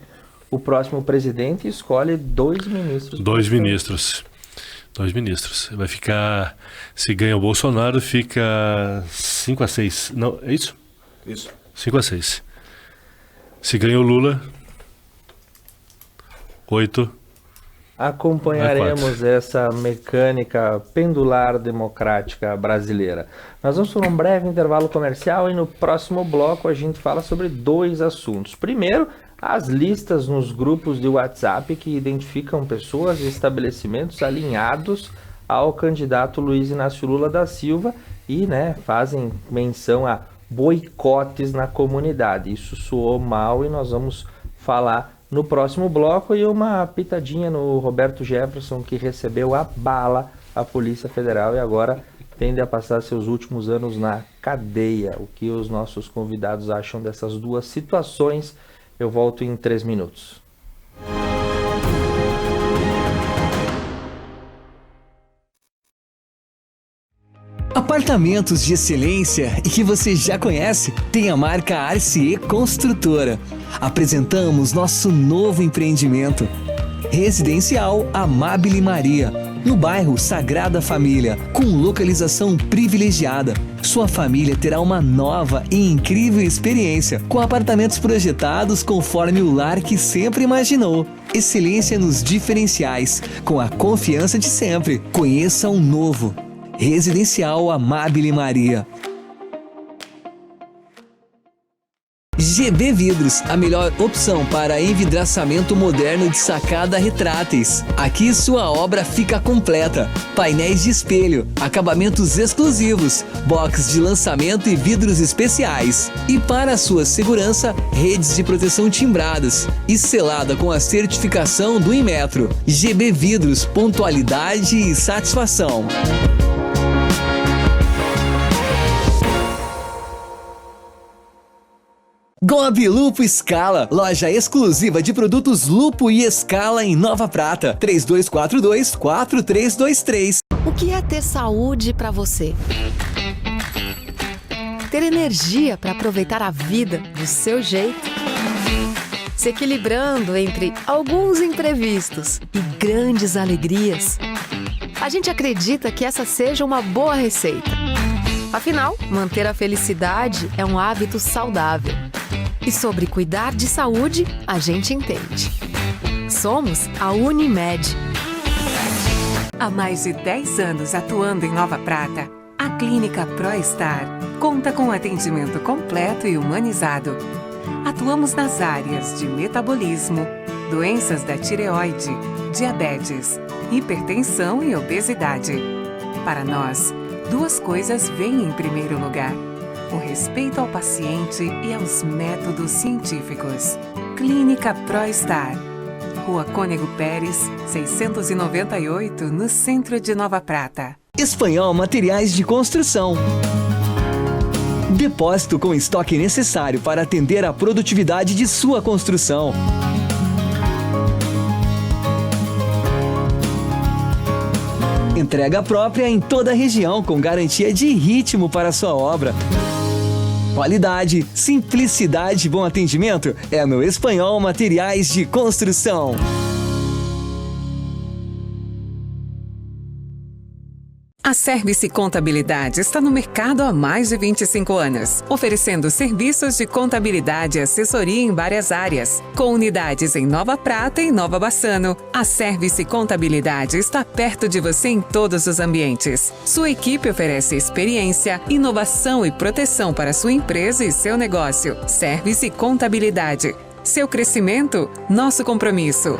Speaker 1: o próximo presidente escolhe 2 ministros.
Speaker 2: 2 ministros. 2 ministros. Vai ficar, se ganha o Bolsonaro, fica 5-6. Não, é isso?
Speaker 4: Isso.
Speaker 2: 5-6. Se ganha o Lula, 8.
Speaker 1: Acompanharemos essa mecânica pendular democrática brasileira. Nós vamos para um breve intervalo comercial e no próximo bloco a gente fala sobre 2 assuntos. Primeiro, as listas nos grupos de WhatsApp que identificam pessoas e estabelecimentos alinhados ao candidato Luiz Inácio Lula da Silva e, né, fazem menção a boicotes na comunidade. Isso soou mal e nós vamos falar no próximo bloco. E uma pitadinha no Roberto Jefferson, que recebeu a bala a Polícia Federal e agora tende a passar seus últimos anos na cadeia. O que os nossos convidados acham dessas 2 situações? Eu volto em 3 minutos.
Speaker 5: Apartamentos de excelência e que você já conhece tem a marca Arcier Construtora. Apresentamos nosso novo empreendimento, Residencial Amabile Maria, no bairro Sagrada Família, com localização privilegiada. Sua família terá uma nova e incrível experiência, com apartamentos projetados conforme o lar que sempre imaginou. Excelência nos diferenciais, com a confiança de sempre. Conheça um novo Residencial Amabile Maria. GB Vidros, a melhor opção para envidraçamento moderno de sacada retráteis. Aqui sua obra fica completa. Painéis de espelho, acabamentos exclusivos, box de lançamento e vidros especiais. E para sua segurança, redes de proteção timbradas e selada com a certificação do Inmetro. GB Vidros, pontualidade e satisfação. Gobi Lupo Scala, loja exclusiva de produtos Lupo e Scala em Nova Prata. 3242-4323.
Speaker 8: O que é ter saúde para você? Ter energia para aproveitar a vida do seu jeito? Se equilibrando entre alguns imprevistos e grandes alegrias? A gente acredita que essa seja uma boa receita. Afinal, manter a felicidade é um hábito saudável. E sobre cuidar de saúde, a gente entende. Somos a Unimed.
Speaker 7: Há mais de 10 anos atuando em Nova Prata, a Clínica ProStar conta com atendimento completo e humanizado. Atuamos nas áreas de metabolismo, doenças da tireoide, diabetes, hipertensão e obesidade. Para nós, duas coisas vêm em primeiro lugar: o respeito ao paciente e aos métodos científicos. Clínica ProStar, Rua Cônego Pérez, 698, no centro de Nova Prata.
Speaker 5: Espanhol Materiais de Construção. Depósito com estoque necessário para atender a produtividade de sua construção. Entrega própria em toda a região com garantia de ritmo para sua obra. Qualidade, simplicidade e bom atendimento é no Espanhol Materiais de Construção.
Speaker 7: A Service Contabilidade está no mercado há mais de 25 anos, oferecendo serviços de contabilidade e assessoria em várias áreas. Com unidades em Nova Prata e Nova Bassano, a Service Contabilidade está perto de você em todos os ambientes. Sua equipe oferece experiência, inovação e proteção para sua empresa e seu negócio. Service Contabilidade. Seu crescimento, nosso compromisso.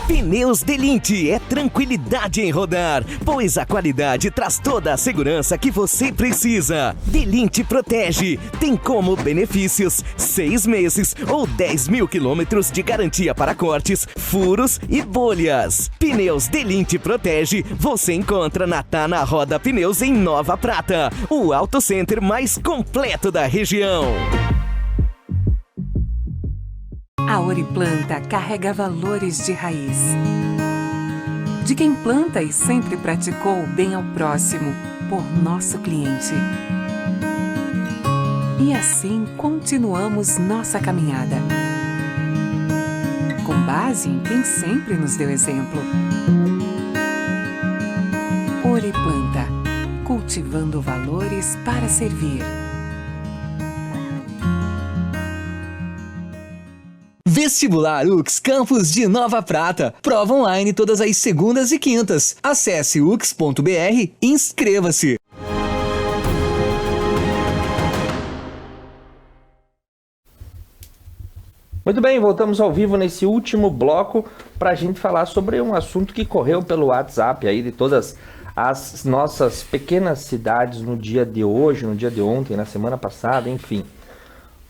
Speaker 6: Pneus Delinte é tranquilidade em rodar, pois a qualidade traz toda a segurança que você precisa. Delinte Protege tem como benefícios 6 meses ou 10 mil quilômetros de garantia para cortes, furos e bolhas. Pneus Delinte Protege você encontra na Tana Roda Pneus em Nova Prata, o auto center mais completo da região.
Speaker 7: A Oriplanta carrega valores de raiz. De quem planta e sempre praticou o bem ao próximo, por nosso cliente. E assim continuamos nossa caminhada. Com base em quem sempre nos deu exemplo. Oriplanta, cultivando valores para servir.
Speaker 5: Vestibular UX Campus de Nova Prata. Prova online todas as segundas e quintas. Acesse ux.br e inscreva-se.
Speaker 1: Muito bem, voltamos ao vivo nesse último bloco para a gente falar sobre um assunto que correu pelo WhatsApp aí de todas as nossas pequenas cidades no dia de hoje, no dia de ontem, na semana passada, enfim.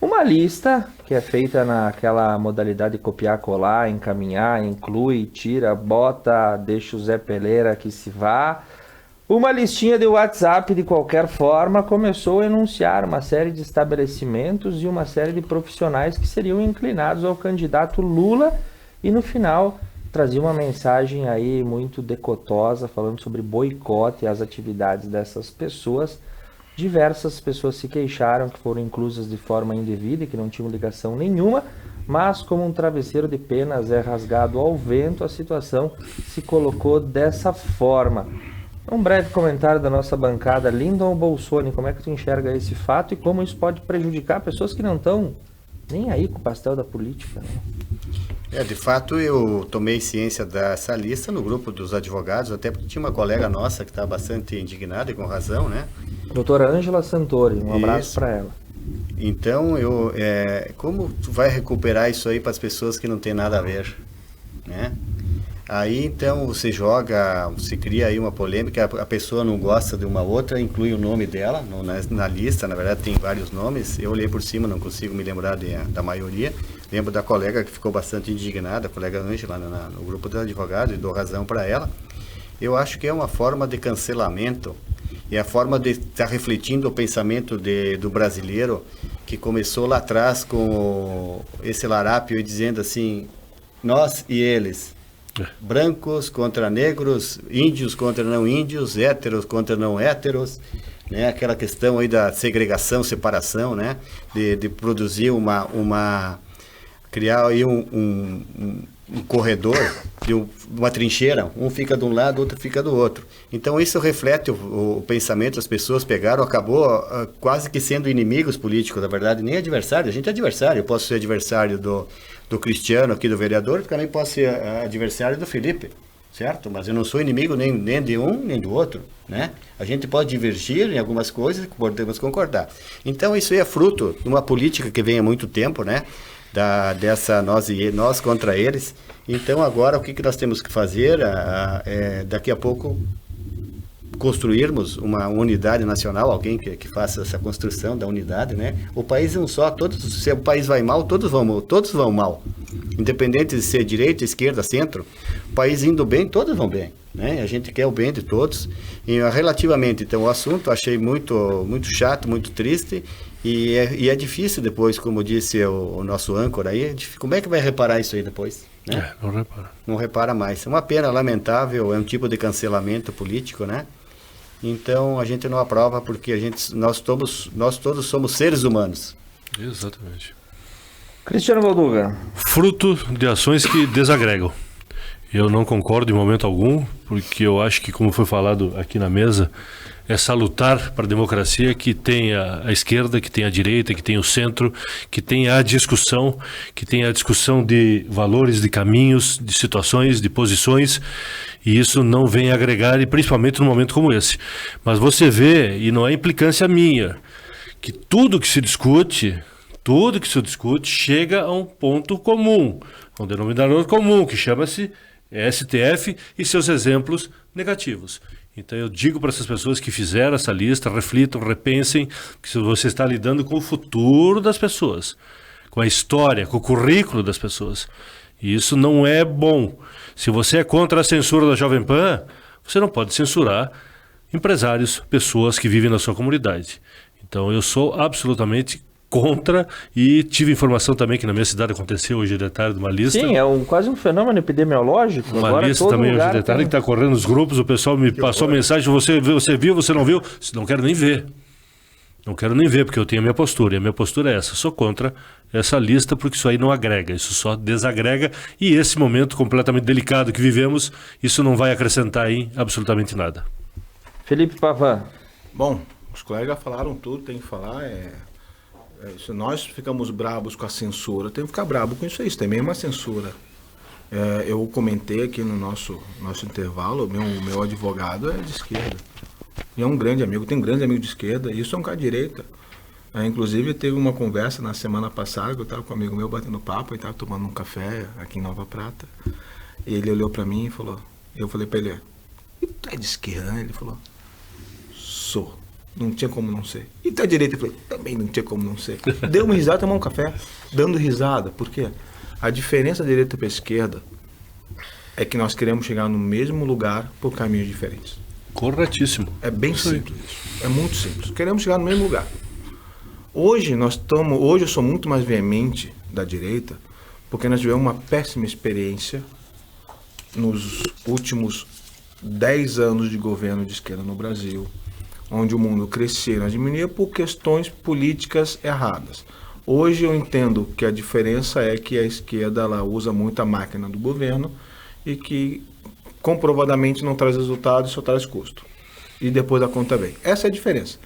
Speaker 1: Uma lista que é feita naquela modalidade de copiar, colar, encaminhar, inclui, tira, bota, deixa o Zé Peleira que se vá. Uma listinha de WhatsApp, de qualquer forma, começou a enunciar uma série de estabelecimentos e uma série de profissionais que seriam inclinados ao candidato Lula e no final trazia uma mensagem aí muito decotosa falando sobre boicote às atividades dessas pessoas. Diversas pessoas se queixaram que foram inclusas de forma indevida e que não tinham ligação nenhuma, mas como um travesseiro de penas é rasgado ao vento, a situação se colocou dessa forma. Um breve comentário da nossa bancada. Lindon Bolsoni, como é que tu enxerga esse fato e como isso pode prejudicar pessoas que não estão nem aí com o pastel da política, né?
Speaker 3: De fato, eu tomei ciência dessa lista no grupo dos advogados, até porque tinha uma colega nossa que está bastante indignada e com razão, né?
Speaker 1: Doutora Ângela Santori, um abraço para ela.
Speaker 3: Então, como tu vai recuperar isso aí para as pessoas que não tem nada a ver, né? Aí, então, você cria aí uma polêmica, a pessoa não gosta de uma outra, inclui o nome dela na lista, na verdade tem vários nomes, eu olhei por cima, não consigo me lembrar da maioria. Lembro da colega que ficou bastante indignada, a colega Ângela, no grupo dos advogados, e dou razão para ela. Eu acho que é uma forma de cancelamento. e a forma de estar refletindo o pensamento do brasileiro, que começou lá atrás com esse larápio dizendo assim, nós e eles, brancos contra negros, índios contra não índios, héteros contra não héteros, né? Aquela questão aí da segregação, separação, né? De produzir criar aí um corredor, uma trincheira, um fica de um lado, outro fica do outro. Então isso reflete o pensamento, as pessoas acabou quase que sendo inimigos políticos, na verdade, nem adversário, a gente é adversário, eu posso ser adversário do Cristiano aqui, do vereador, também posso ser adversário do Felipe, certo? Mas eu não sou inimigo nem de um, nem do outro, né? A gente pode divergir em algumas coisas, podemos concordar. Então isso aí é fruto de uma política que vem há muito tempo, né? Dessa nós contra eles. Então agora o que nós temos que fazer daqui a pouco construirmos uma unidade nacional, alguém que faça essa construção da unidade, né? O país é um só, se o país vai mal, todos vão mal, independente de ser direita, esquerda, centro, o país indo bem, todos vão bem, né? A gente quer o bem de todos. E relativamente então o assunto, achei muito chato, muito triste. E é difícil depois, como disse o nosso âncora aí, como é que vai reparar isso aí depois? Né?
Speaker 2: Não repara.
Speaker 3: Não repara mais. É uma pena lamentável, é um tipo de cancelamento político, né? Então a gente não aprova porque nós todos somos seres humanos.
Speaker 2: Exatamente.
Speaker 1: Cristiano Valduga.
Speaker 2: Fruto de ações que desagregam. Eu não concordo em momento algum, porque eu acho que, como foi falado aqui na mesa, é salutar para a democracia que tenha a esquerda, que tenha a direita, que tenha o centro, que tenha a discussão de valores, de caminhos, de situações, de posições, e isso não vem agregar, e principalmente num momento como esse. Mas você vê, e não é implicância minha, que tudo que se discute chega a um ponto comum, um denominador comum, que chama-se STF e seus exemplos negativos. Então eu digo para essas pessoas que fizeram essa lista, reflitam, repensem, que você está lidando com o futuro das pessoas, com a história, com o currículo das pessoas. E isso não é bom. Se você é contra a censura da Jovem Pan, você não pode censurar empresários, pessoas que vivem na sua comunidade. Então eu sou absolutamente contra, e tive informação também que na minha cidade aconteceu hoje de tarde uma lista.
Speaker 1: Sim, é quase um fenômeno epidemiológico.
Speaker 2: Uma
Speaker 1: agora
Speaker 2: lista
Speaker 1: todo
Speaker 2: também hoje
Speaker 1: lugar
Speaker 2: de tarde que está correndo nos grupos, o pessoal me passou mensagem, você viu, você não viu? Não quero nem ver. Não quero nem ver, porque eu tenho a minha postura, e a minha postura é essa. Sou contra essa lista, porque isso aí não agrega, isso só desagrega, e esse momento completamente delicado que vivemos, isso não vai acrescentar em absolutamente nada.
Speaker 1: Felipe Pavan.
Speaker 4: Bom, os colegas falaram tudo, tem que falar, se nós ficamos bravos com a censura, tem que ficar bravo com isso aí, isso também é uma censura. Eu comentei aqui no nosso intervalo, meu advogado é de esquerda. E é um grande amigo, tem um grande amigo de esquerda, e isso é um cara de direita. Inclusive teve uma conversa na semana passada, que eu estava com um amigo meu batendo papo, e estava tomando um café aqui em Nova Prata. E ele olhou para mim e falou, eu falei para ele, e tu é de esquerda, né? Ele falou, sou. Não tinha como não ser. E da direita, eu falei, também não tinha como não ser. Deu uma risada, tomou um café, dando risada. Por quê? A diferença da direita para a esquerda é que nós queremos chegar no mesmo lugar por caminhos diferentes.
Speaker 2: Corretíssimo.
Speaker 4: É bem simples isso. É muito simples. Queremos chegar no mesmo lugar. Hoje eu sou muito mais veemente da direita, porque nós tivemos uma péssima experiência nos últimos 10 anos de governo de esquerda no Brasil, onde o mundo cresceu e diminuía por questões políticas erradas. Hoje eu entendo que a diferença é que a esquerda ela usa muito a máquina do governo e que comprovadamente não traz resultado, só traz custo. E depois a conta vem. Essa é a diferença.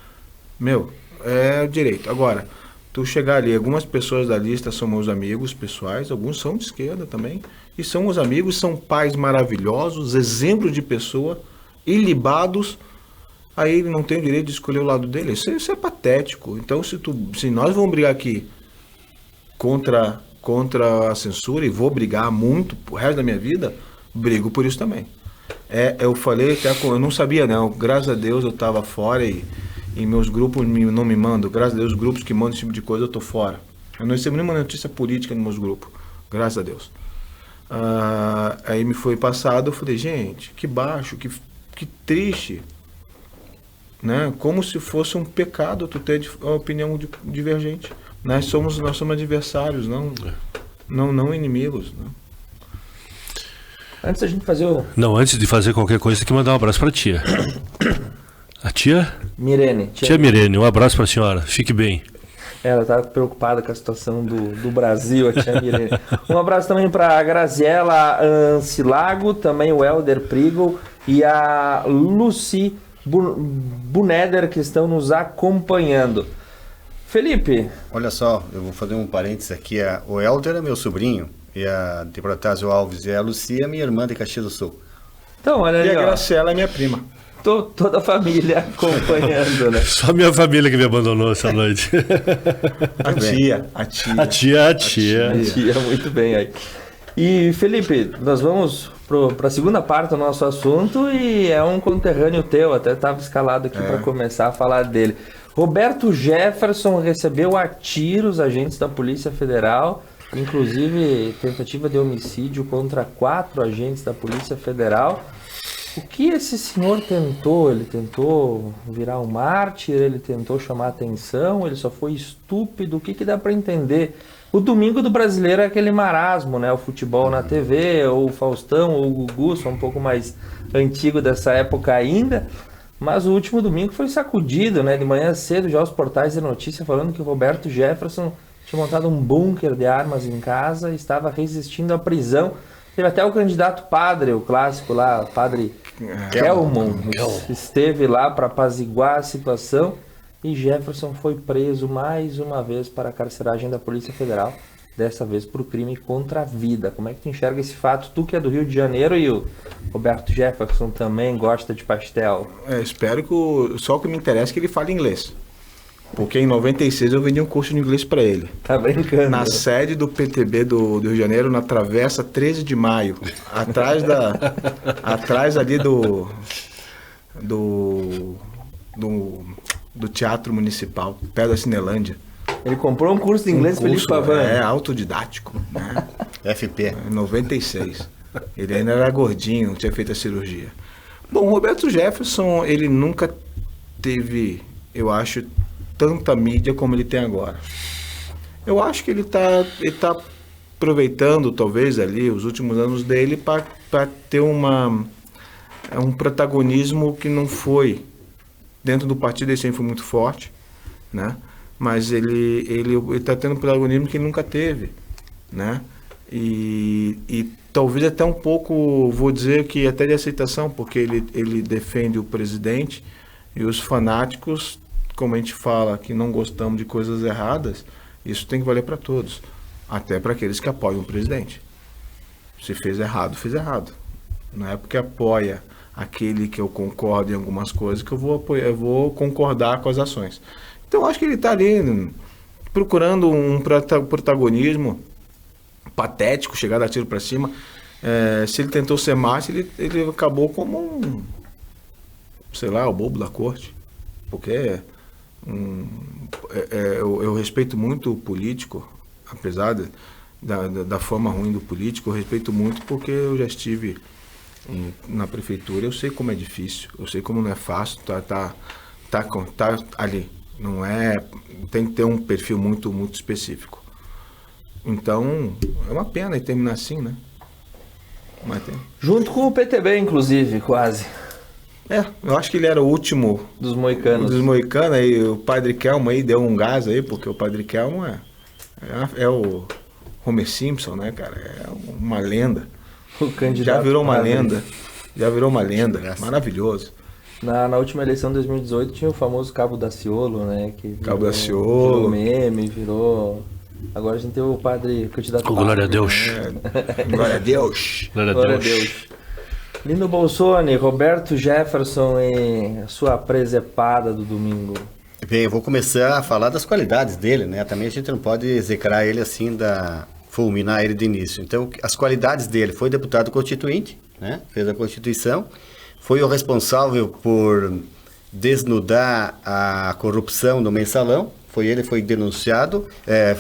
Speaker 4: É o direito. Agora, tu chegar ali, algumas pessoas da lista são meus amigos pessoais, alguns são de esquerda também, e são meus amigos, são pais maravilhosos, exemplos de pessoa, ilibados. Aí ele não tem o direito de escolher o lado dele. Isso é patético. Então, se nós vamos brigar aqui contra a censura, e vou brigar muito pro resto da minha vida, brigo por isso também. Eu falei, eu não sabia não, graças a Deus eu estava fora e meus grupos não me mandam. Graças a Deus, os grupos que mandam esse tipo de coisa, eu tô fora. Eu não recebo nenhuma notícia política nos meus grupos. Graças a Deus. Aí me foi passado, eu falei, gente, que baixo, que triste. né? Como se fosse um pecado tu ter opinião divergente. Nós somos adversários, não inimigos. Né?
Speaker 1: Antes da gente fazer o...
Speaker 2: Não, antes de fazer qualquer coisa, tem que mandar um abraço para a tia. A tia?
Speaker 1: Mirene.
Speaker 2: Tia Mirene, um abraço para a senhora. Fique bem.
Speaker 1: Ela tá preocupada com a situação do Brasil, a tia Mirene. Um abraço também para a Graziela Ancilago, também o Helder Prigo e a Lucy Buneder, que estão nos acompanhando. Felipe.
Speaker 3: Olha só, eu vou fazer um parênteses aqui. O Helder é meu sobrinho, e a de Protásio Alves e a Lucia é minha irmã de Caxias do Sul.
Speaker 1: Então, olha aí,
Speaker 4: e a Graciela é minha prima.
Speaker 1: Toda a família acompanhando, né?
Speaker 2: Só minha família que me abandonou essa noite.
Speaker 4: A tia,
Speaker 1: muito bem aí. E Felipe, nós vamos para a segunda parte do nosso assunto e é um conterrâneo teu, até estava escalado aqui para começar a falar dele. Roberto Jefferson recebeu a tiros agentes da Polícia Federal, inclusive tentativa de homicídio contra 4 agentes da Polícia Federal. O que esse senhor tentou? Ele tentou virar um mártir? Ele tentou chamar atenção? Ele só foi estúpido? O que dá para entender? O domingo do brasileiro é aquele marasmo, né? O futebol na TV, ou o Faustão, ou o Gugu, são um pouco mais antigo dessa época ainda. Mas o último domingo foi sacudido, né? De manhã cedo, já os portais de notícia falando que o Roberto Jefferson tinha montado um bunker de armas em casa e estava resistindo à prisão. Teve até o candidato padre, o clássico lá, padre Kelmon, esteve lá para apaziguar a situação e Jefferson foi preso mais uma vez para a carceragem da Polícia Federal, dessa vez por crime contra a vida. Como é que tu enxerga esse fato? Tu que é do Rio de Janeiro e o Roberto Jefferson também gosta de pastel.
Speaker 4: Espero que só o que me interessa é que ele fale inglês. Porque em 96 eu vendi um curso de inglês para ele.
Speaker 1: Tá brincando?
Speaker 4: Na sede do PTB do Rio de Janeiro, na Travessa 13 de Maio. Atrás ali do Teatro Municipal, perto da Cinelândia.
Speaker 1: Ele comprou um curso de inglês, Felipe Pavan.
Speaker 4: Autodidático. Né?
Speaker 3: FP.
Speaker 4: Em 96. Ele ainda era gordinho, tinha feito a cirurgia. Bom, o Roberto Jefferson, ele nunca teve, eu acho, tanta mídia como ele tem agora. Eu acho que ele tá aproveitando, talvez, ali, os últimos anos dele para ter um protagonismo que não foi. Dentro do partido ele sempre foi muito forte, né? Mas ele está tendo um protagonismo que ele nunca teve, né? E talvez até um pouco, vou dizer que até de aceitação, porque ele defende o presidente e os fanáticos, como a gente fala que não gostamos de coisas erradas, isso tem que valer para todos, até para aqueles que apoiam o presidente. Se fez errado, fez errado. Não é porque apoia aquele que eu concordo em algumas coisas que eu vou concordar com as ações. Então acho que ele está ali procurando um protagonismo patético, chegar a tiro para cima. Se ele tentou ser mártir, ele acabou como o bobo da corte, porque eu respeito muito o político, apesar da forma ruim do político, eu respeito muito porque eu já estive na prefeitura, eu sei como é difícil, eu sei como não é fácil, tá ali, não é, tem que ter um perfil muito, muito específico. Então, é uma pena ele terminar assim, né? Mas tem.
Speaker 1: Junto com o PTB, inclusive, quase.
Speaker 4: Eu acho que ele era o último
Speaker 1: dos moicanos.
Speaker 4: Aí o Padre Kelmo aí deu um gás aí, porque o Padre Kelmo é o Homer Simpson, né, cara? É uma lenda.
Speaker 1: O candidato
Speaker 4: já virou uma lenda, maravilhoso.
Speaker 1: Na última eleição de 2018 tinha o famoso Cabo Daciolo, né?
Speaker 4: Cabo Daciolo.
Speaker 1: Virou meme, virou... Agora a gente tem o padre candidato...
Speaker 2: Glória a Deus.
Speaker 4: Glória a Deus.
Speaker 1: Glória a Deus. Lino Bolsoni, Roberto Jefferson e a sua presepada do domingo.
Speaker 3: Bem, eu vou começar a falar das qualidades dele, né? Também a gente não pode execrar ele assim, fulminar ele de início. Então, as qualidades dele: foi deputado constituinte, né? Fez a Constituição, foi o responsável por desnudar a corrupção no mensalão, foi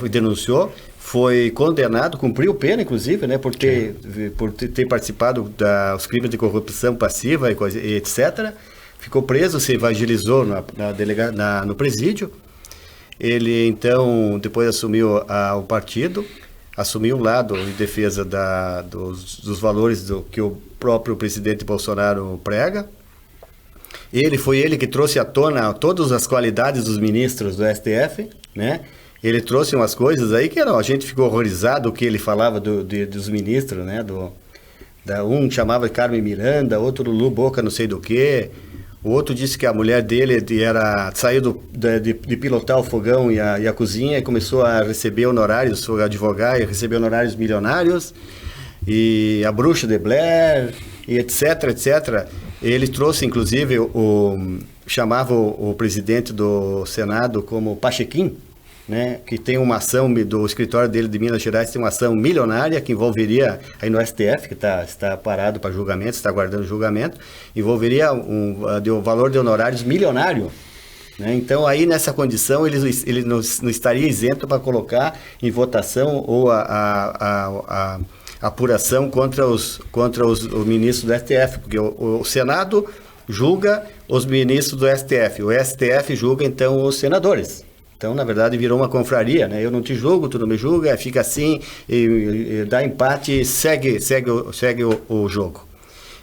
Speaker 3: denunciou, foi condenado, cumpriu pena, inclusive, né, por ter participado dos crimes de corrupção passiva e etc. ficou preso, se evangelizou no presídio. Ele, então, depois assumiu o partido, assumiu um lado em defesa dos valores que o próprio presidente Bolsonaro prega. Foi ele que trouxe à tona todas as qualidades dos ministros do STF, né? Ele trouxe umas coisas aí que a gente ficou horrorizado o que ele falava dos ministros, né? Um chamava de Carmen Miranda, outro Lulu Boca não sei do que. O outro disse que a mulher dele saiu de pilotar o fogão e a cozinha e começou a receber honorários, advogar e receber honorários milionários. E a bruxa de Blair, e etc, etc. Ele trouxe, inclusive, chamava o presidente do Senado como Pachequim, né, que tem uma ação do escritório dele de Minas Gerais, tem uma ação milionária que envolveria, aí no STF, que está parado para julgamento, está aguardando julgamento, envolveria o valor de honorários milionário. Né? Então, aí nessa condição, ele não estaria isento para colocar em votação ou a apuração contra os ministros do STF, porque o Senado julga os ministros do STF, o STF julga, então, os senadores. Então, na verdade, virou uma confraria, né? Eu não te julgo, tu não me julga, fica assim, e dá empate e segue o jogo.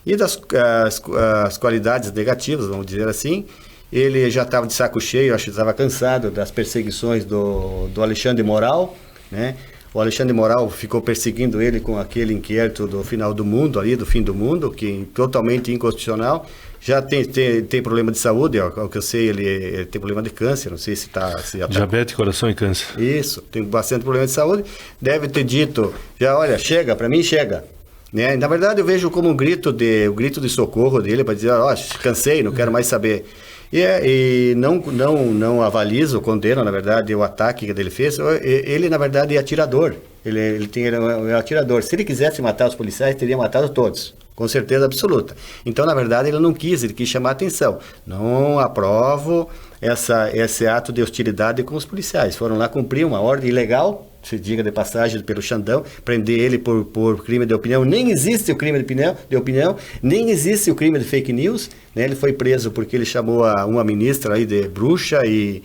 Speaker 3: E as qualidades negativas, vamos dizer assim, ele já estava de saco cheio, acho que estava cansado das perseguições do Alexandre de Moraes, né? O Alexandre de Moraes ficou perseguindo ele com aquele inquérito do final do mundo, do fim do mundo, que é totalmente inconstitucional. Já tem problema de saúde, ao que eu sei, ele tem problema de câncer, não sei se já
Speaker 2: diabetes, coração e câncer.
Speaker 3: Isso, tem bastante problema de saúde. Deve ter dito, olha, chega, para mim chega. Né? Na verdade, eu vejo como o grito de socorro dele, para dizer, cansei, não quero mais saber. E não avalizo, condeno, na verdade, o ataque que ele fez. Ele, na verdade, é atirador. Ele é atirador. Se ele quisesse matar os policiais, teria matado todos. Com certeza absoluta. Então, na verdade, ele quis chamar a atenção. Não aprovo esse ato de hostilidade com os policiais. Foram lá cumprir uma ordem ilegal, se diga de passagem, pelo Xandão, prender ele por crime de opinião. Nem existe o crime de opinião, nem existe o crime de fake news. Né? Ele foi preso porque ele chamou uma ministra aí de bruxa e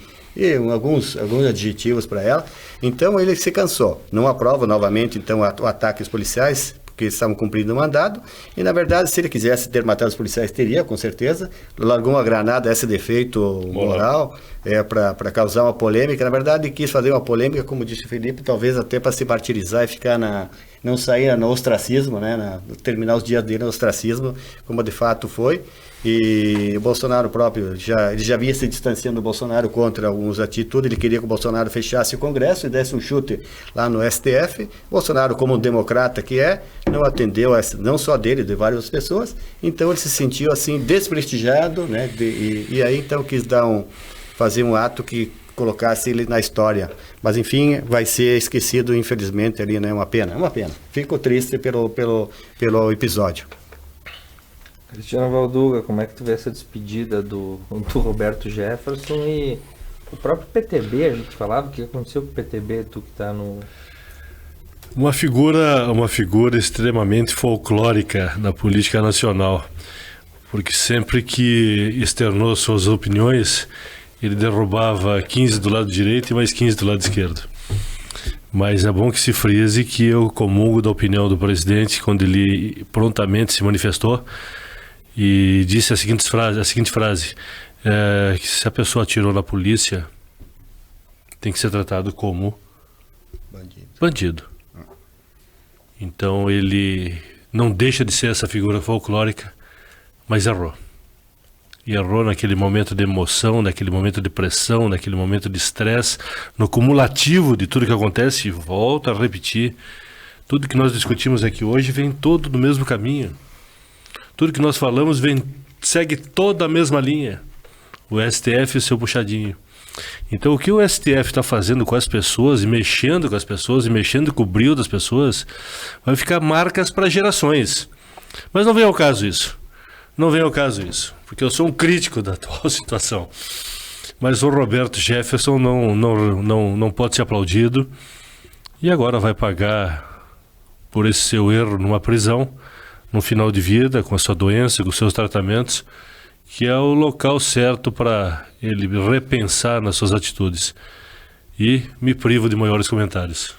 Speaker 3: alguns adjetivos para ela. Então, ele se cansou. Não aprova novamente, então, o ataque aos policiais, porque eles estavam cumprindo o mandado, e na verdade, se ele quisesse ter matado os policiais, teria, com certeza. Largou uma granada, esse defeito moral, para causar uma polêmica. Na verdade, quis fazer uma polêmica, como disse o Felipe, talvez até para se martirizar e ficar não sair no ostracismo, né, terminar os dias dele no ostracismo, como de fato foi. E o Bolsonaro próprio, ele já vinha se distanciando do Bolsonaro contra algumas atitudes. Ele queria que o Bolsonaro fechasse o Congresso e desse um chute lá no STF. Bolsonaro, como democrata que não atendeu, não só dele, de várias pessoas. Então ele se sentiu assim desprestigiado, né? E aí então quis fazer um ato que colocasse ele na história. Mas enfim, vai ser esquecido, infelizmente, ali, né? Uma pena. Fico triste pelo episódio.
Speaker 1: Cristiano Valduga, como é que tu vê essa despedida do Roberto Jefferson e o próprio PTB? A gente falava o que aconteceu com o PTB, tu que tá no...
Speaker 2: Uma figura extremamente folclórica na política nacional, porque sempre que externou suas opiniões, ele derrubava 15 do lado direito e mais 15 do lado esquerdo. Mas é bom que se frise que eu comungo da opinião do presidente quando ele prontamente se manifestou e disse a seguinte frase, que se a pessoa atirou na polícia, tem que ser tratado como bandido. Então ele não deixa de ser essa figura folclórica, mas errou. E errou naquele momento de emoção, naquele momento de pressão, naquele momento de estresse, no cumulativo de tudo que acontece. E volto a repetir, tudo que nós discutimos aqui hoje vem todo do mesmo caminho. Tudo que nós falamos segue toda a mesma linha. O STF e o seu puxadinho. Então o que o STF está fazendo com as pessoas, e mexendo com as pessoas, e mexendo com o brilho das pessoas, vai ficar marcas para gerações. Mas não vem ao caso isso. Não vem ao caso isso, porque eu sou um crítico da atual situação. Mas o Roberto Jefferson não pode ser aplaudido, e agora vai pagar por esse seu erro numa prisão, no final de vida, com a sua doença, com os seus tratamentos, que é o local certo para ele repensar nas suas atitudes. E me privo de maiores comentários.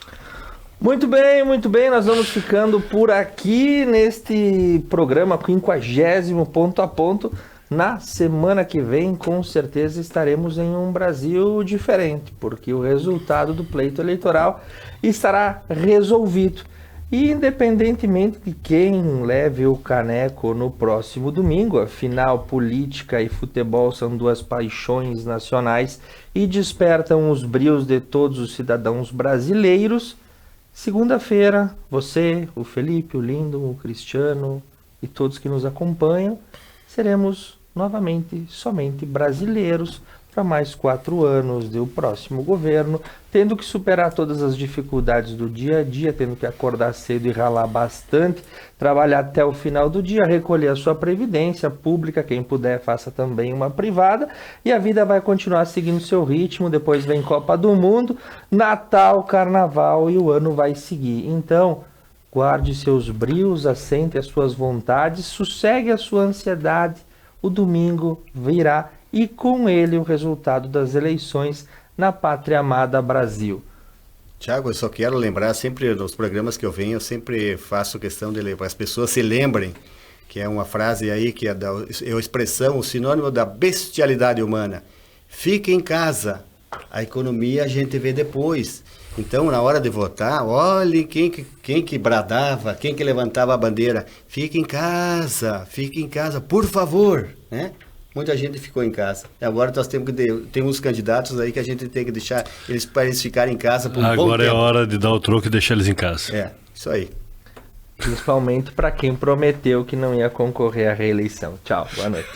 Speaker 1: Muito bem, nós vamos ficando por aqui neste programa 50º Ponto a Ponto. Na semana que vem, com certeza, estaremos em um Brasil diferente, porque o resultado do pleito eleitoral estará resolvido. E independentemente de quem leve o caneco no próximo domingo, afinal, política e futebol são duas paixões nacionais e despertam os brios de todos os cidadãos brasileiros. Segunda-feira, você, o Felipe, o Lindo, o Cristiano e todos que nos acompanham, seremos novamente somente brasileiros para mais 4 anos do próximo governo, tendo que superar todas as dificuldades do dia a dia, tendo que acordar cedo e ralar bastante, trabalhar até o final do dia, recolher a sua previdência pública, quem puder faça também uma privada, e a vida vai continuar seguindo seu ritmo. Depois vem Copa do Mundo, Natal, Carnaval e o ano vai seguir. Então, guarde seus brios, assente as suas vontades, sossegue a sua ansiedade, o domingo virá e com ele o resultado das eleições na pátria amada Brasil.
Speaker 3: Tiago, eu só quero lembrar, sempre nos programas que eu venho, eu sempre faço questão de para as pessoas se lembrem, que é uma frase aí que é a expressão, o sinônimo da bestialidade humana. Fique em casa, a economia a gente vê depois. Então, na hora de votar, olhem quem que bradava, quem que levantava a bandeira. Fique em casa, por favor, né? Muita gente ficou em casa. E agora nós temos que tem uns candidatos aí que a gente tem que deixar eles para eles ficarem em casa por um bom tempo.
Speaker 2: Agora é hora de dar o troco e deixar eles em casa.
Speaker 3: É, isso aí.
Speaker 1: Principalmente para quem prometeu que não ia concorrer à reeleição. Tchau, boa noite.